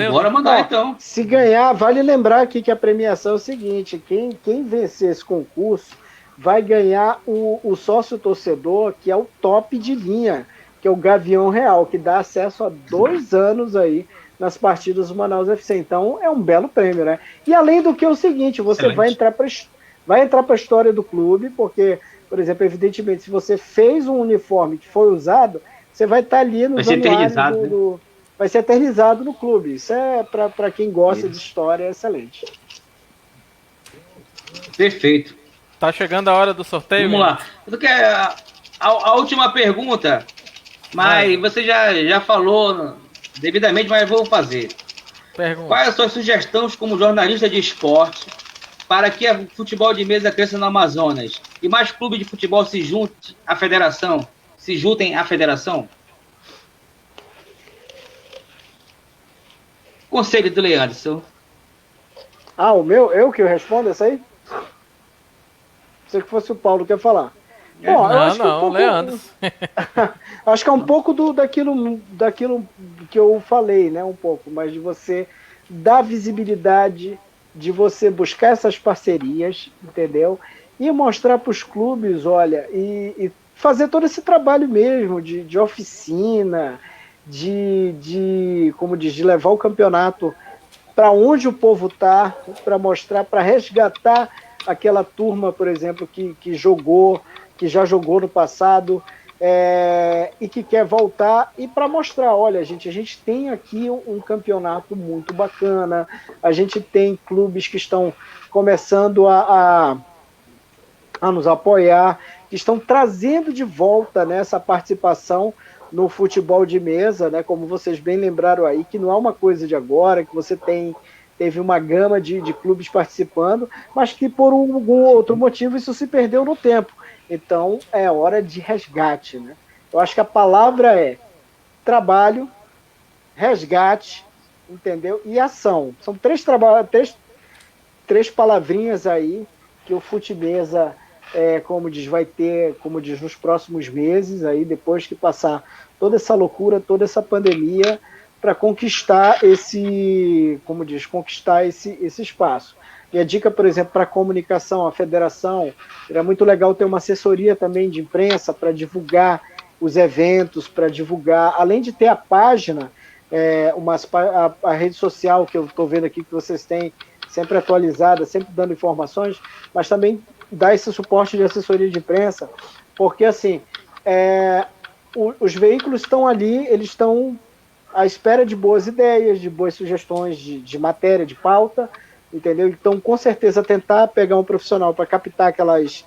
Bora mandar então. Se ganhar, vale lembrar aqui que a premiação é o seguinte, quem vencer esse concurso vai ganhar o sócio torcedor, que é o top de linha, que é o Gavião Real, que dá acesso a 2 anos aí nas partidas do Manaus FC. Então é um belo prêmio, né? E além do que é o seguinte, você vai entrar para a história do clube, porque, por exemplo, evidentemente, se você fez um uniforme que foi usado, você vai estar ali nos anuários vai ser eternizado no clube. Isso para quem gosta de história, é excelente. Perfeito. Tá chegando a hora do sorteio. Vamos lá. A última pergunta, mas você já falou devidamente, mas eu vou fazer. Pergunta. Quais as suas sugestões como jornalista de esporte para que o futebol de mesa cresça no Amazonas e mais clubes de futebol se juntem à federação? Conselho do Leandro. O meu? Eu que respondo essa aí? Sei que fosse o Paulo que ia falar. Bom, Leandro. Acho que é um pouco daquilo que eu falei, né? Um pouco, mas de você dar visibilidade, de você buscar essas parcerias, entendeu? E mostrar para os clubes, olha, e fazer todo esse trabalho mesmo de oficina, como diz, de levar o campeonato para onde o povo está, para mostrar, para resgatar aquela turma, por exemplo, que já jogou no passado e que quer voltar, e para mostrar, olha, a gente tem aqui um campeonato muito bacana, a gente tem clubes que estão começando a nos apoiar, que estão trazendo de volta, né, essa participação no futebol de mesa, né, como vocês bem lembraram aí, que não é uma coisa de agora, que você teve uma gama de clubes participando, mas que por algum outro motivo isso se perdeu no tempo. Então é hora de resgate, né? Eu acho que a palavra é trabalho, resgate, entendeu? E ação. São três palavrinhas aí que o Fute-Mesa, como diz, nos próximos meses, aí, depois que passar toda essa loucura, toda essa pandemia, para conquistar esse espaço. E a dica, por exemplo, para a comunicação, a federação, era muito legal ter uma assessoria também de imprensa para divulgar os eventos, para divulgar, além de ter a página, a rede social que eu estou vendo aqui que vocês têm sempre atualizada, sempre dando informações, mas também dar esse suporte de assessoria de imprensa, porque assim, os veículos estão ali, eles estão à espera de boas ideias, de boas sugestões de matéria, de pauta, entendeu? Então, com certeza, tentar pegar um profissional para captar aquelas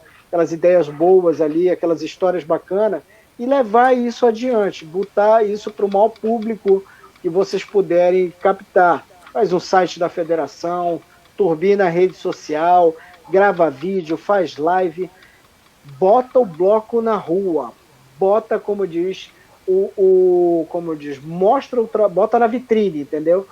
ideias boas ali, aquelas histórias bacanas, e levar isso adiante, botar isso para o maior público que vocês puderem captar. Faz um site da federação, turbina a rede social, grava vídeo, faz live, bota o bloco na rua, bota, como diz, bota na vitrine, entendeu?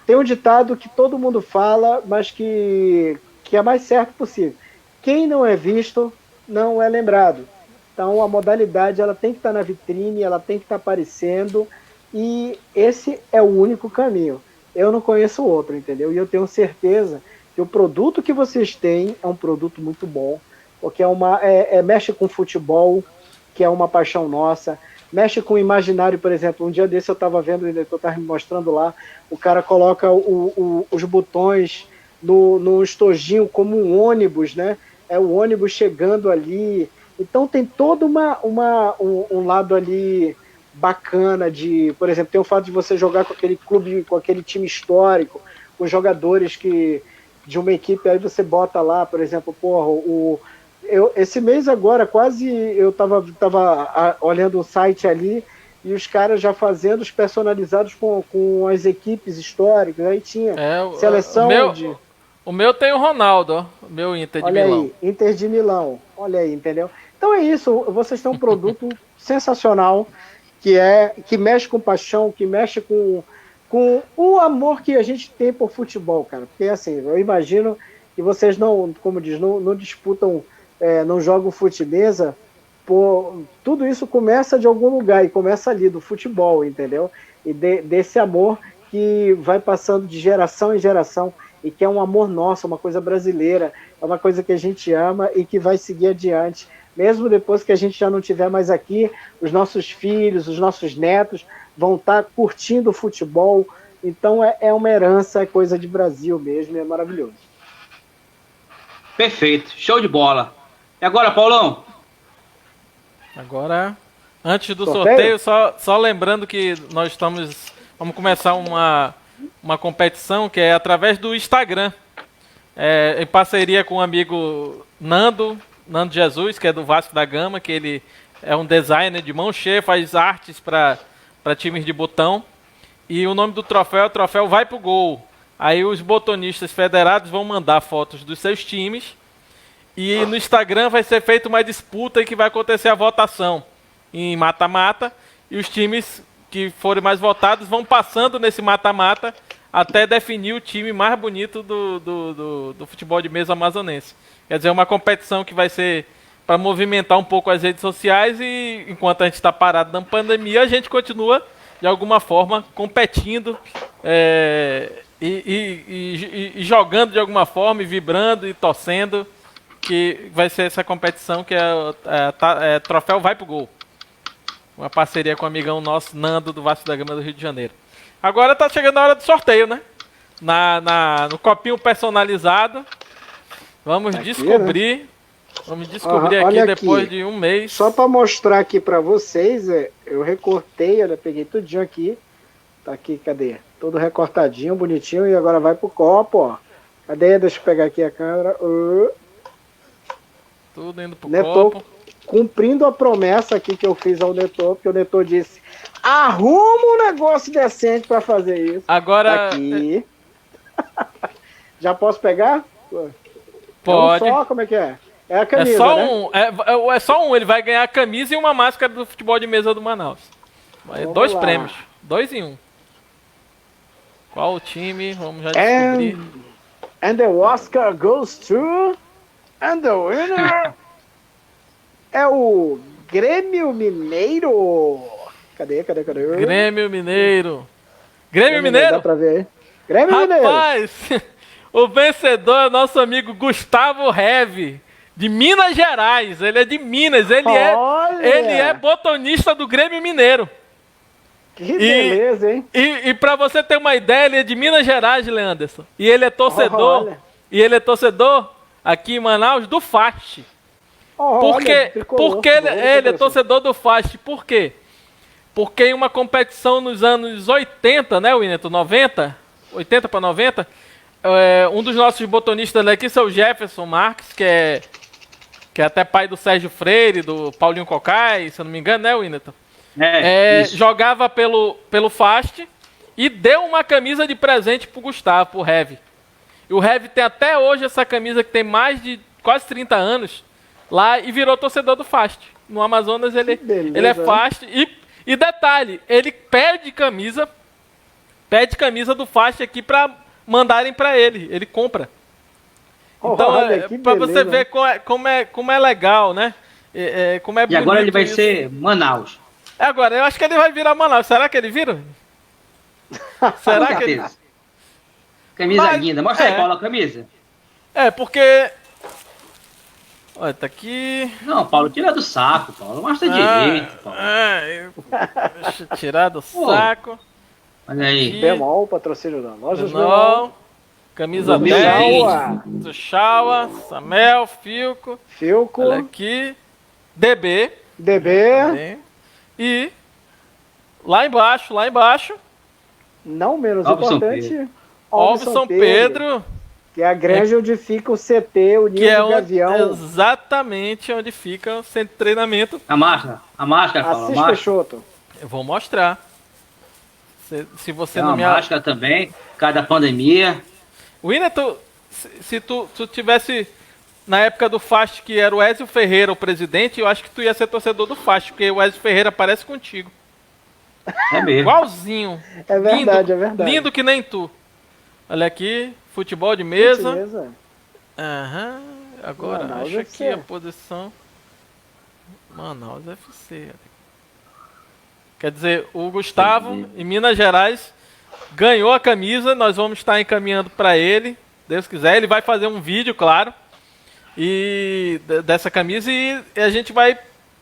Tem um ditado que todo mundo fala, mas que é mais certo possível. Quem não é visto, não é lembrado. Então, a modalidade ela tem que estar na vitrine, ela tem que estar aparecendo, e esse é o único caminho. Eu não conheço outro, entendeu? E eu tenho certeza que o produto que vocês têm é um produto muito bom, porque mexe com futebol, que é uma paixão nossa, mexe com o imaginário, por exemplo. Um dia desse eu estava vendo, o diretor estava me mostrando lá, o cara coloca os botões no estojinho como um ônibus, né? É o ônibus chegando ali. Então tem todo um lado ali bacana de, por exemplo, tem o fato de você jogar com aquele clube, com aquele time histórico, com jogadores de uma equipe, aí você bota lá, por exemplo, esse mês agora, eu tava olhando o site ali, e os caras já fazendo os personalizados com as equipes históricas, aí tinha seleção O meu tem o Ronaldo, ó, o meu Inter de Milão. Olha aí, Inter de Milão, olha aí, entendeu? Então é isso, vocês têm um produto sensacional, que mexe com paixão, que mexe com o amor que a gente tem por futebol, cara. Porque assim, eu imagino que vocês não, como diz, não disputam, não jogam fute-mesa, tudo isso começa de algum lugar, e começa ali, do futebol, entendeu? E desse amor que vai passando de geração em geração, e que é um amor nosso, uma coisa brasileira, é uma coisa que a gente ama e que vai seguir adiante. Mesmo depois que a gente já não estiver mais aqui, os nossos filhos, os nossos netos vão estar curtindo o futebol. Então é uma herança, é coisa de Brasil mesmo, é maravilhoso. Perfeito, show de bola. E agora, Paulão? Agora, antes do sorteio, só lembrando que vamos começar uma competição que é através do Instagram, em parceria com o amigo Nando Jesus, que é do Vasco da Gama, que ele é um designer de mão cheia, faz artes para times de botão. E o nome do troféu é o troféu Vai Pro Gol. Aí os botonistas federados vão mandar fotos dos seus times. E no Instagram vai ser feita uma disputa e que vai acontecer a votação em mata-mata. E os times que forem mais votados vão passando nesse mata-mata até definir o time mais bonito do futebol de mesa amazonense. Quer dizer, uma competição que vai ser para movimentar um pouco as redes sociais, e enquanto a gente está parado na pandemia, a gente continua, de alguma forma, competindo e jogando de alguma forma, e vibrando e torcendo, que vai ser essa competição que é Troféu Vai Pro Gol. Uma parceria com o amigão nosso, Nando, do Vasco da Gama do Rio de Janeiro. Agora tá chegando a hora do sorteio, né? No copinho personalizado. Vamos descobrir. Né? Vamos descobrir aqui depois de um mês. Só para mostrar aqui para vocês, eu recortei, olha, peguei tudinho aqui. Tá aqui, cadê? Todo recortadinho, bonitinho, e agora vai pro copo, ó. Cadê? Deixa eu pegar aqui a câmera. Tudo indo pro Neto, copo. Cumprindo a promessa aqui que eu fiz ao Neto, porque o Neto disse: arruma um negócio decente para fazer isso. Agora. Tá aqui. Já posso pegar? Pode. É um só, como é que é? É a camisa, é só né? É só um. Ele vai ganhar a camisa e uma máscara do futebol de mesa do Manaus. Dois prêmios. 2 em 1. Qual o time? Vamos já descobrir. And the Oscar goes to... And the winner é o Grêmio Mineiro. Cadê? Grêmio Mineiro. Grêmio Mineiro? Dá pra ver aí. Grêmio Mineiro. Rapaz, o vencedor é nosso amigo Gustavo Reve, de Minas Gerais. Ele é de Minas. Ele é botonista do Grêmio Mineiro. Que beleza, hein? E pra você ter uma ideia, ele é de Minas Gerais, Leanderson. E ele é torcedor. Ele é torcedor aqui em Manaus do FAST. Porque ele é torcedor do FAST. Por quê? Porque em uma competição nos anos 80, né, Winneton? 90? 80 para 90, um dos nossos botonistas aqui, seu Jefferson Marques, que é até pai do Sérgio Freire, do Paulinho Cocai, se eu não me engano, né, Winneton? Jogava pelo FAST e deu uma camisa de presente pro Gustavo, pro Heavy. E o Heavy tem até hoje essa camisa que tem mais de quase 30 anos lá e virou torcedor do Fast. No Amazonas ele é Fast. E detalhe, ele pede camisa do Fast aqui pra mandarem pra ele. Ele compra. Então, pra você ver como é legal, né? Como é e agora ele vai ser Manaus. Agora, eu acho que ele vai virar Manaus. Será que ele vira? Será que ele... Camisa linda. Mostra aí, Paulo, a camisa. Porque... Olha, tá aqui... Não, Paulo, tira do saco, Paulo. Mostra direito, Paulo. Deixa eu tirar do saco. Olha aí. Bemol, patrocínio da loja Bemol. Camisa 10. Tuxaua, Samel, Filco. Olha aqui. DB. E lá embaixo. Não menos importante, Alves São Pedro. Que é a granja onde fica o CT, o Ninho do Gavião. Exatamente onde fica o centro de treinamento. A máscara, Assis Peixoto. Eu vou mostrar. Se você tem não uma máscara também, por causa da pandemia. Winner, se tu tivesse na época do Fast, que era o Ezio Ferreira o presidente, eu acho que tu ia ser torcedor do Fast, porque o Ezio Ferreira parece contigo. É mesmo. Igualzinho. É verdade, é verdade. Lindo que nem tu. Olha aqui, futebol de mesa. Agora, Manaus acho FC. aqui a posição. Manaus FC. Quer dizer, o Gustavo, em Minas Gerais, ganhou a camisa. Nós vamos estar encaminhando para ele, Deus quiser. Ele vai fazer um vídeo, claro, dessa camisa, e a gente vai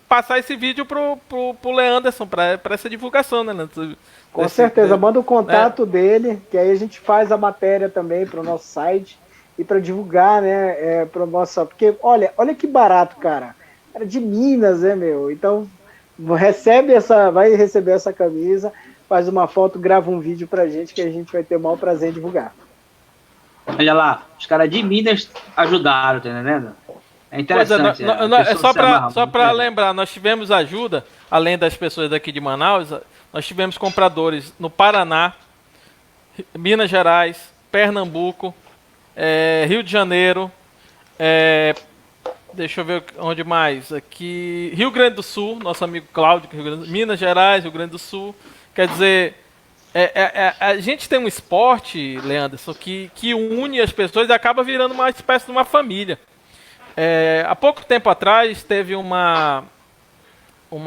passar esse vídeo pro Leanderson, para essa divulgação, né, Leandro? Com certeza, manda o contato dele, que aí a gente faz a matéria também para o nosso site e para divulgar, né, para o nosso... Porque, olha que barato, cara. Era de Minas, né, meu? Então, vai receber essa camisa, faz uma foto, grava um vídeo pra gente, que a gente vai ter o maior prazer em divulgar. Olha lá, os caras de Minas ajudaram, tá entendendo? É interessante. Só para lembrar, nós tivemos ajuda, além das pessoas daqui de Manaus, nós tivemos compradores no Paraná, Minas Gerais, Pernambuco, Rio de Janeiro, deixa eu ver onde mais, aqui, Rio Grande do Sul, nosso amigo Cláudio, Minas Gerais, Rio Grande do Sul. Quer dizer, a gente tem um esporte, Leanderson, que une as pessoas e acaba virando uma espécie de uma família. Há pouco tempo atrás teve uma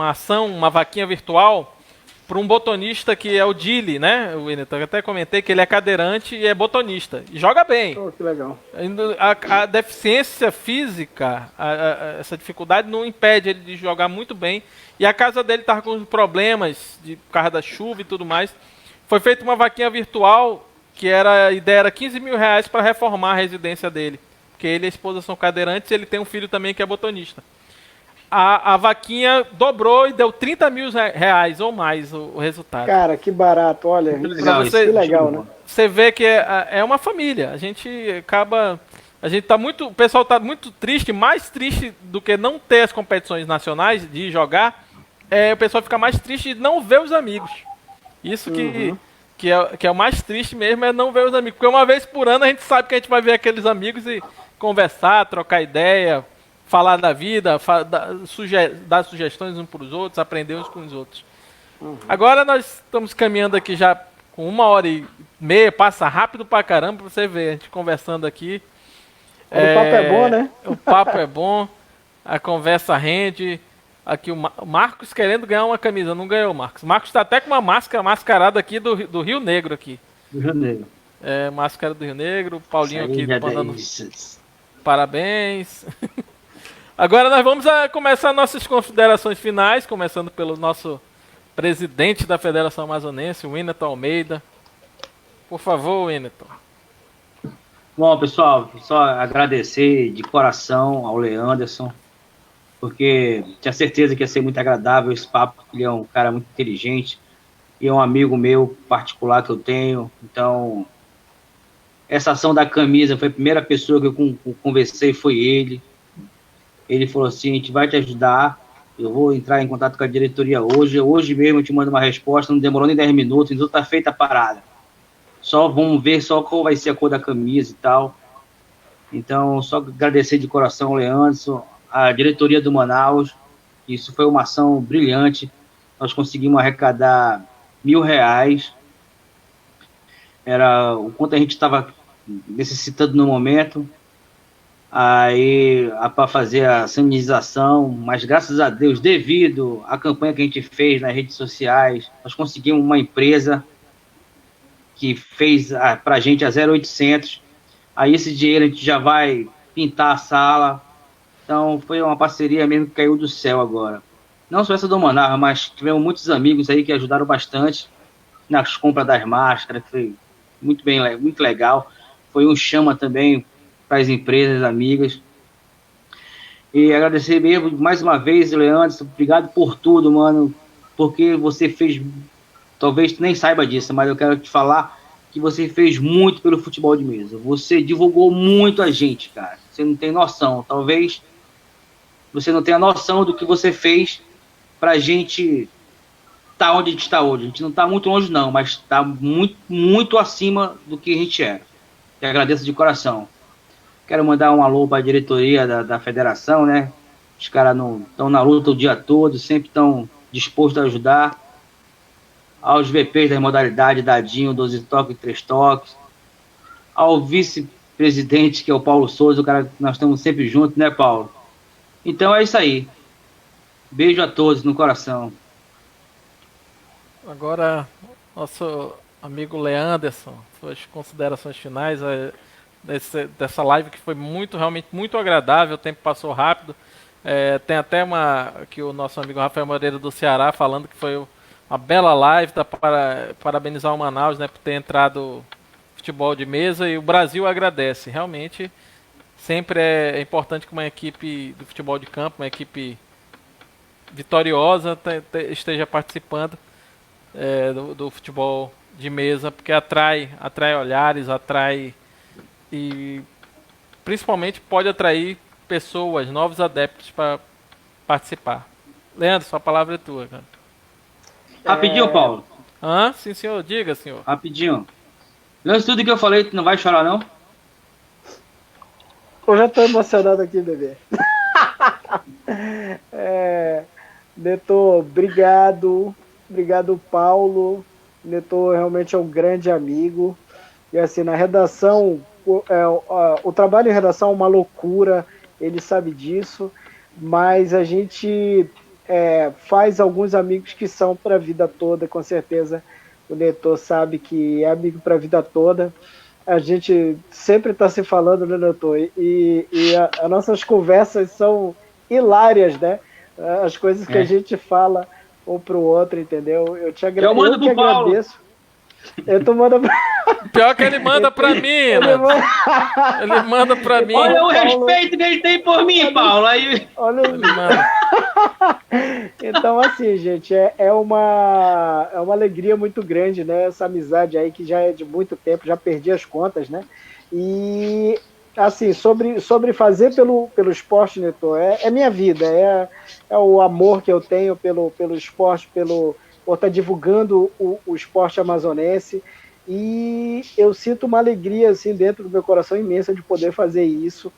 ação, uma vaquinha virtual para um botonista que é o Dili, né? Eu até comentei que ele é cadeirante e é botonista. E joga bem. Oh, que legal. A deficiência física, essa dificuldade não impede ele de jogar muito bem. E a casa dele estava com problemas por causa da chuva e tudo mais. Foi feita uma vaquinha virtual que a ideia era 15 mil reais para reformar a residência dele. Porque ele e a esposa são cadeirantes e ele tem um filho também que é botonista. A vaquinha dobrou e deu 30 mil reais ou mais o resultado. Cara, que barato, olha. Que legal, que legal, né? Você vê que é uma família. A gente acaba... o pessoal está muito triste, mais triste do que não ter as competições nacionais, de jogar, o pessoal fica mais triste de não ver os amigos. Isso que é o mais triste mesmo, é não ver os amigos. Porque uma vez por ano a gente sabe que a gente vai ver aqueles amigos e conversar, trocar ideia, falar da vida, dar sugestões uns para os outros, aprender uns com os outros. Agora nós estamos caminhando aqui já com 1h30, passa rápido pra caramba, pra você ver, a gente conversando aqui. O papo é bom, né? O papo é bom, a conversa rende. Aqui o Marcos querendo ganhar uma camisa, não ganhou, Marcos. O Marcos está até com uma máscara mascarada aqui do Rio Negro aqui. Do Rio Negro. Máscara do Rio Negro, Paulinho aqui mandando parabéns. Agora nós vamos começar nossas considerações finais, começando pelo nosso presidente da Federação Amazonense, o Winneton Almeida. Por favor, Winneton. Bom, pessoal, só agradecer de coração ao Leanderson, porque tinha certeza que ia ser muito agradável esse papo. Ele é um cara muito inteligente e é um amigo meu particular que eu tenho. Então, essa ação da camisa foi a primeira pessoa que eu conversei, foi ele. Ele falou assim, a gente vai te ajudar, eu vou entrar em contato com a diretoria hoje mesmo eu te mando uma resposta, não demorou nem 10 minutos, então tá feita a parada. Só vamos ver só qual vai ser a cor da camisa e tal. Então, só agradecer de coração ao Leandro, a diretoria do Manaus. Isso foi uma ação brilhante. Nós conseguimos arrecadar R$ 1.000. Era o quanto a gente estava necessitando no momento. Aí, para fazer a sanitização, mas graças a Deus, devido à campanha que a gente fez nas redes sociais, nós conseguimos uma empresa que fez para a gente a 0800. Aí esse dinheiro a gente já vai pintar a sala. Então foi uma parceria mesmo que caiu do céu agora. Não só essa do Manaus, mas tivemos muitos amigos aí que ajudaram bastante nas compras das máscaras, que foi muito bem, muito legal. Foi um chama também para as empresas amigas. E agradecer mesmo mais uma vez, Leandro, obrigado por tudo, mano, porque você fez, talvez tu nem saiba disso, mas eu quero te falar que você fez muito pelo futebol de mesa. Você divulgou muito a gente, cara. Você não tem noção. Talvez você não tenha noção do que você fez pra gente estar onde a gente está hoje. A gente não está muito longe, não, mas está muito, muito acima do que a gente era. E agradeço de coração. Quero mandar um alô para a diretoria da federação, né? Os caras estão na luta o dia todo, sempre estão dispostos a ajudar. Aos VPs da modalidade, Dadinho, 12 toques, 3 toques. Ao vice-presidente, que é o Paulo Souza, o cara que nós estamos sempre juntos, né, Paulo? Então é isso aí. Beijo a todos no coração. Agora, nosso amigo Leanderson, suas considerações finais dessa live que foi realmente muito agradável, o tempo passou rápido. Tem até que o nosso amigo Rafael Moreira do Ceará falando que foi uma bela live, para parabenizar o Manaus, né, por ter entrado futebol de mesa, e o Brasil agradece. Realmente, sempre é importante que uma equipe do futebol de campo, uma equipe vitoriosa, esteja participando do futebol de mesa, porque atrai olhares, e principalmente pode atrair pessoas, novos adeptos para participar. Leandro, sua palavra é tua, cara. Rapidinho, Paulo. Sim, senhor. Diga, senhor. Rapidinho. Lance tudo que eu falei, tu não vai chorar, não? Eu já tô emocionado aqui, bebê. Neto, obrigado. Obrigado, Paulo. Neto realmente é um grande amigo. E assim, na redação, o trabalho em redação é uma loucura, ele sabe disso, mas a gente faz alguns amigos que são para a vida toda, com certeza. O Neto sabe que é amigo para a vida toda. A gente sempre está se falando, né, Neto? E as nossas conversas são hilárias, né? As coisas que a gente fala um pro outro, entendeu? Eu te agradeço. Eu mando pro Paulo. Agradeço. Tu manda pra... Pior que ele manda pra mim, ele manda pra mim. Olha o respeito que ele tem por mim, Paulo. Aí... Olha ele manda. Então, assim, gente, é uma alegria muito grande, né? Essa amizade aí que já é de muito tempo, já perdi as contas, né? E, assim, sobre fazer pelo esporte, Neto, é minha vida, é o amor que eu tenho pelo esporte, por estar divulgando o esporte amazonense, e eu sinto uma alegria assim dentro do meu coração imensa de poder fazer isso,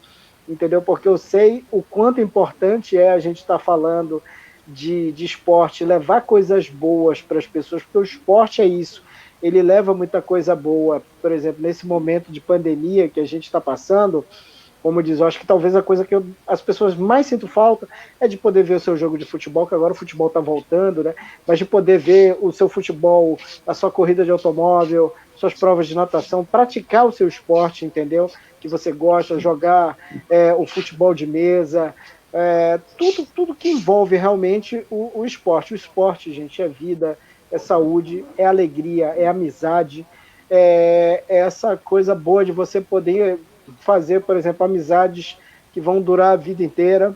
entendeu? Porque eu sei o quanto importante é a gente estar falando de esporte, levar coisas boas para as pessoas, porque o esporte é isso, ele leva muita coisa boa. Por exemplo, nesse momento de pandemia que a gente está passando, como diz, eu acho que talvez a coisa que as pessoas mais sinto falta é de poder ver o seu jogo de futebol, que agora o futebol está voltando, né? Mas de poder ver o seu futebol, a sua corrida de automóvel, suas provas de natação, praticar o seu esporte, entendeu? Que você gosta, jogar o futebol de mesa, tudo que envolve realmente o esporte. O esporte, gente, é vida, é saúde, é alegria, é amizade, é essa coisa boa de você poder fazer, por exemplo, amizades que vão durar a vida inteira,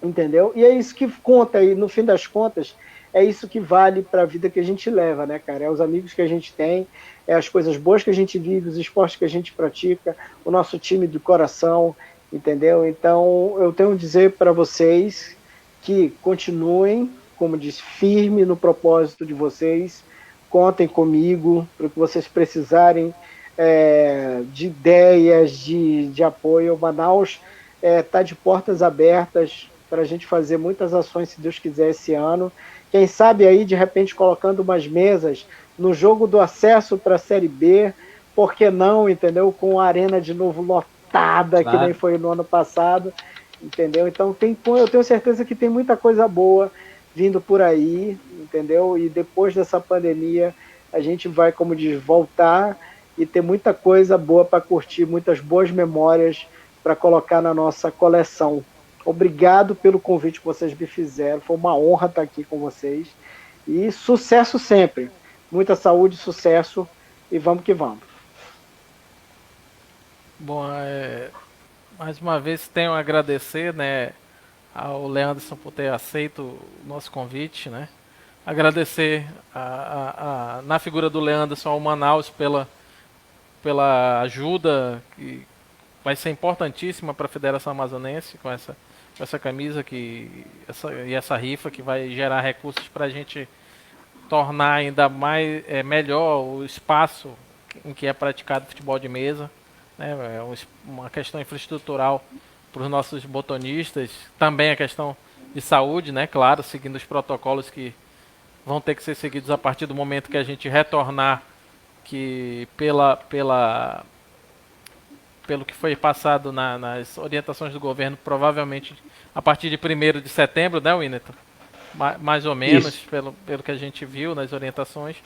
entendeu? E é isso que conta, e no fim das contas, é isso que vale para a vida que a gente leva, né, cara? É os amigos que a gente tem, é as coisas boas que a gente vive, os esportes que a gente pratica, o nosso time do coração, entendeu? Então, eu tenho a dizer para vocês que continuem, como diz, firme no propósito de vocês, contem comigo para o que vocês precisarem de ideias, de apoio. O Manaus está de portas abertas para a gente fazer muitas ações, se Deus quiser, esse ano. Quem sabe aí, de repente, colocando umas mesas no jogo do acesso para a Série B, por que não, entendeu? Com a arena de novo lotada, claro, que nem foi no ano passado, entendeu? Então eu tenho certeza que tem muita coisa boa vindo por aí, entendeu? E depois dessa pandemia, a gente vai, como diz, voltar e ter muita coisa boa para curtir, muitas boas memórias para colocar na nossa coleção. Obrigado pelo convite que vocês me fizeram, foi uma honra estar aqui com vocês. E sucesso sempre. Muita saúde, sucesso e vamos que vamos. Bom, mais uma vez tenho a agradecer, né, ao Leanderson por ter aceito o nosso convite, né? Agradecer na figura do Leanderson ao Manaus pela ajuda que vai ser importantíssima para a Federação Amazonense com essa camisa e essa rifa que vai gerar recursos para a gente tornar ainda mais melhor o espaço em que é praticado futebol de mesa, né? É uma questão infraestrutural para os nossos botonistas, também a questão de saúde, né? Claro, seguindo os protocolos que vão ter que ser seguidos a partir do momento que a gente retornar, que pelo que foi passado nas orientações do governo, provavelmente a partir de 1º de setembro, né, Winneton? Mais ou menos, pelo que a gente viu nas orientações.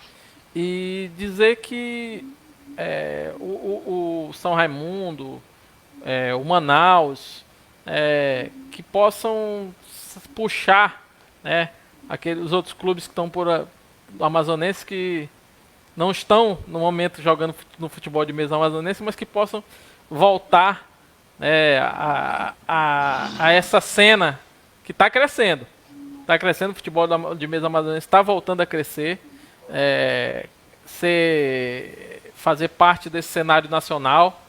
E dizer que o São Raimundo, o Manaus, que possam puxar, né, os outros clubes que estão do Amazonense, que não estão no momento jogando no futebol de mesa amazonense, mas que possam voltar a essa cena que está crescendo. Está crescendo, o futebol de mesa amazonense está voltando a crescer, fazer parte desse cenário nacional,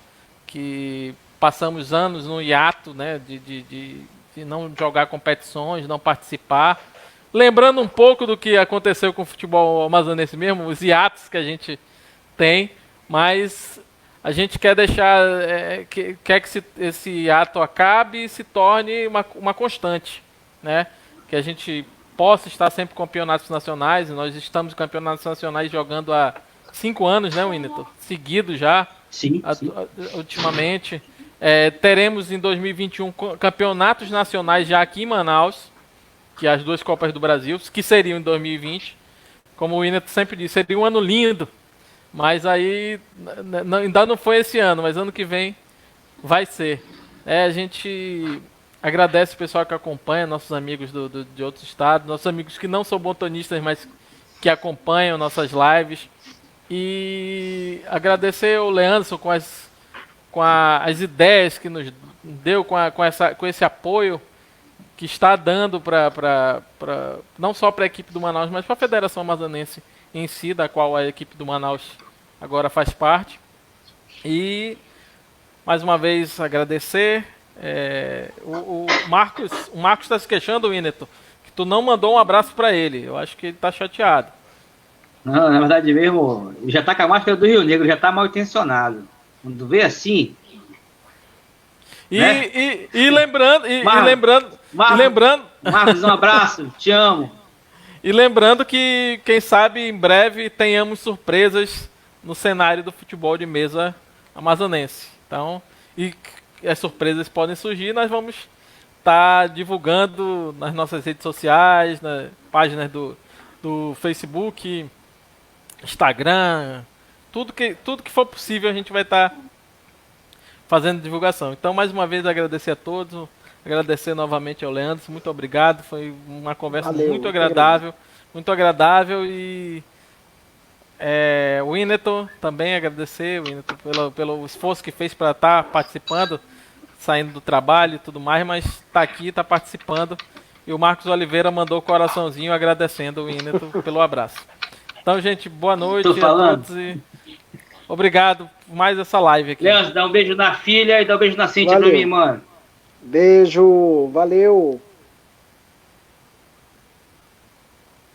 que passamos anos no hiato, né, de não jogar competições, não participar. Lembrando um pouco do que aconteceu com o futebol amazonense mesmo, os hiatos que a gente tem, mas a gente quer deixar, quer que esse hiato acabe e se torne uma constante, né? Que a gente possa estar sempre com campeonatos nacionais, e nós estamos em campeonatos nacionais jogando há 5 anos, né, Winneton? Seguido já, sim. Ultimamente. Teremos em 2021 campeonatos nacionais já aqui em Manaus, que é as 2 Copas do Brasil, que seriam em 2020. Como o Winneton sempre disse, seria um ano lindo, mas aí ainda não foi esse ano, mas ano que vem vai ser. A gente agradece o pessoal que acompanha, nossos amigos de outros estados, nossos amigos que não são botonistas, mas que acompanham nossas lives. E agradecer o Leanderson com as ideias que nos deu, com esse apoio que está dando não só para a equipe do Manaus, mas para a Federação Amazonense em si, da qual a equipe do Manaus agora faz parte. E mais uma vez agradecer. O Marcos está se queixando, Winneton, que tu não mandou um abraço para ele. Eu acho que ele está chateado. Não, na verdade mesmo, já está com a máscara do Rio Negro, já está mal intencionado. Quando vê assim. E lembrando. Marcos, um abraço, te amo. E lembrando que, quem sabe, em breve tenhamos surpresas no cenário do futebol de mesa amazonense. Então, e as surpresas podem surgir, nós vamos estar divulgando nas nossas redes sociais, nas páginas do Facebook, Instagram, tudo que for possível a gente vai estar fazendo divulgação. Então, mais uma vez, agradecer a todos, agradecer novamente ao Leandro, muito obrigado, foi uma conversa muito agradável e o Winneton também agradecer, o Winneton pelo esforço que fez para estar participando, saindo do trabalho e tudo mais, mas está aqui, está participando. E o Marcos Oliveira mandou o coraçãozinho agradecendo o Winneton pelo abraço. Então, gente, boa noite a todos e obrigado por mais essa live aqui. Leandro, dá um beijo na filha e dá um beijo na Cíntia pra mim, mano. Beijo, valeu.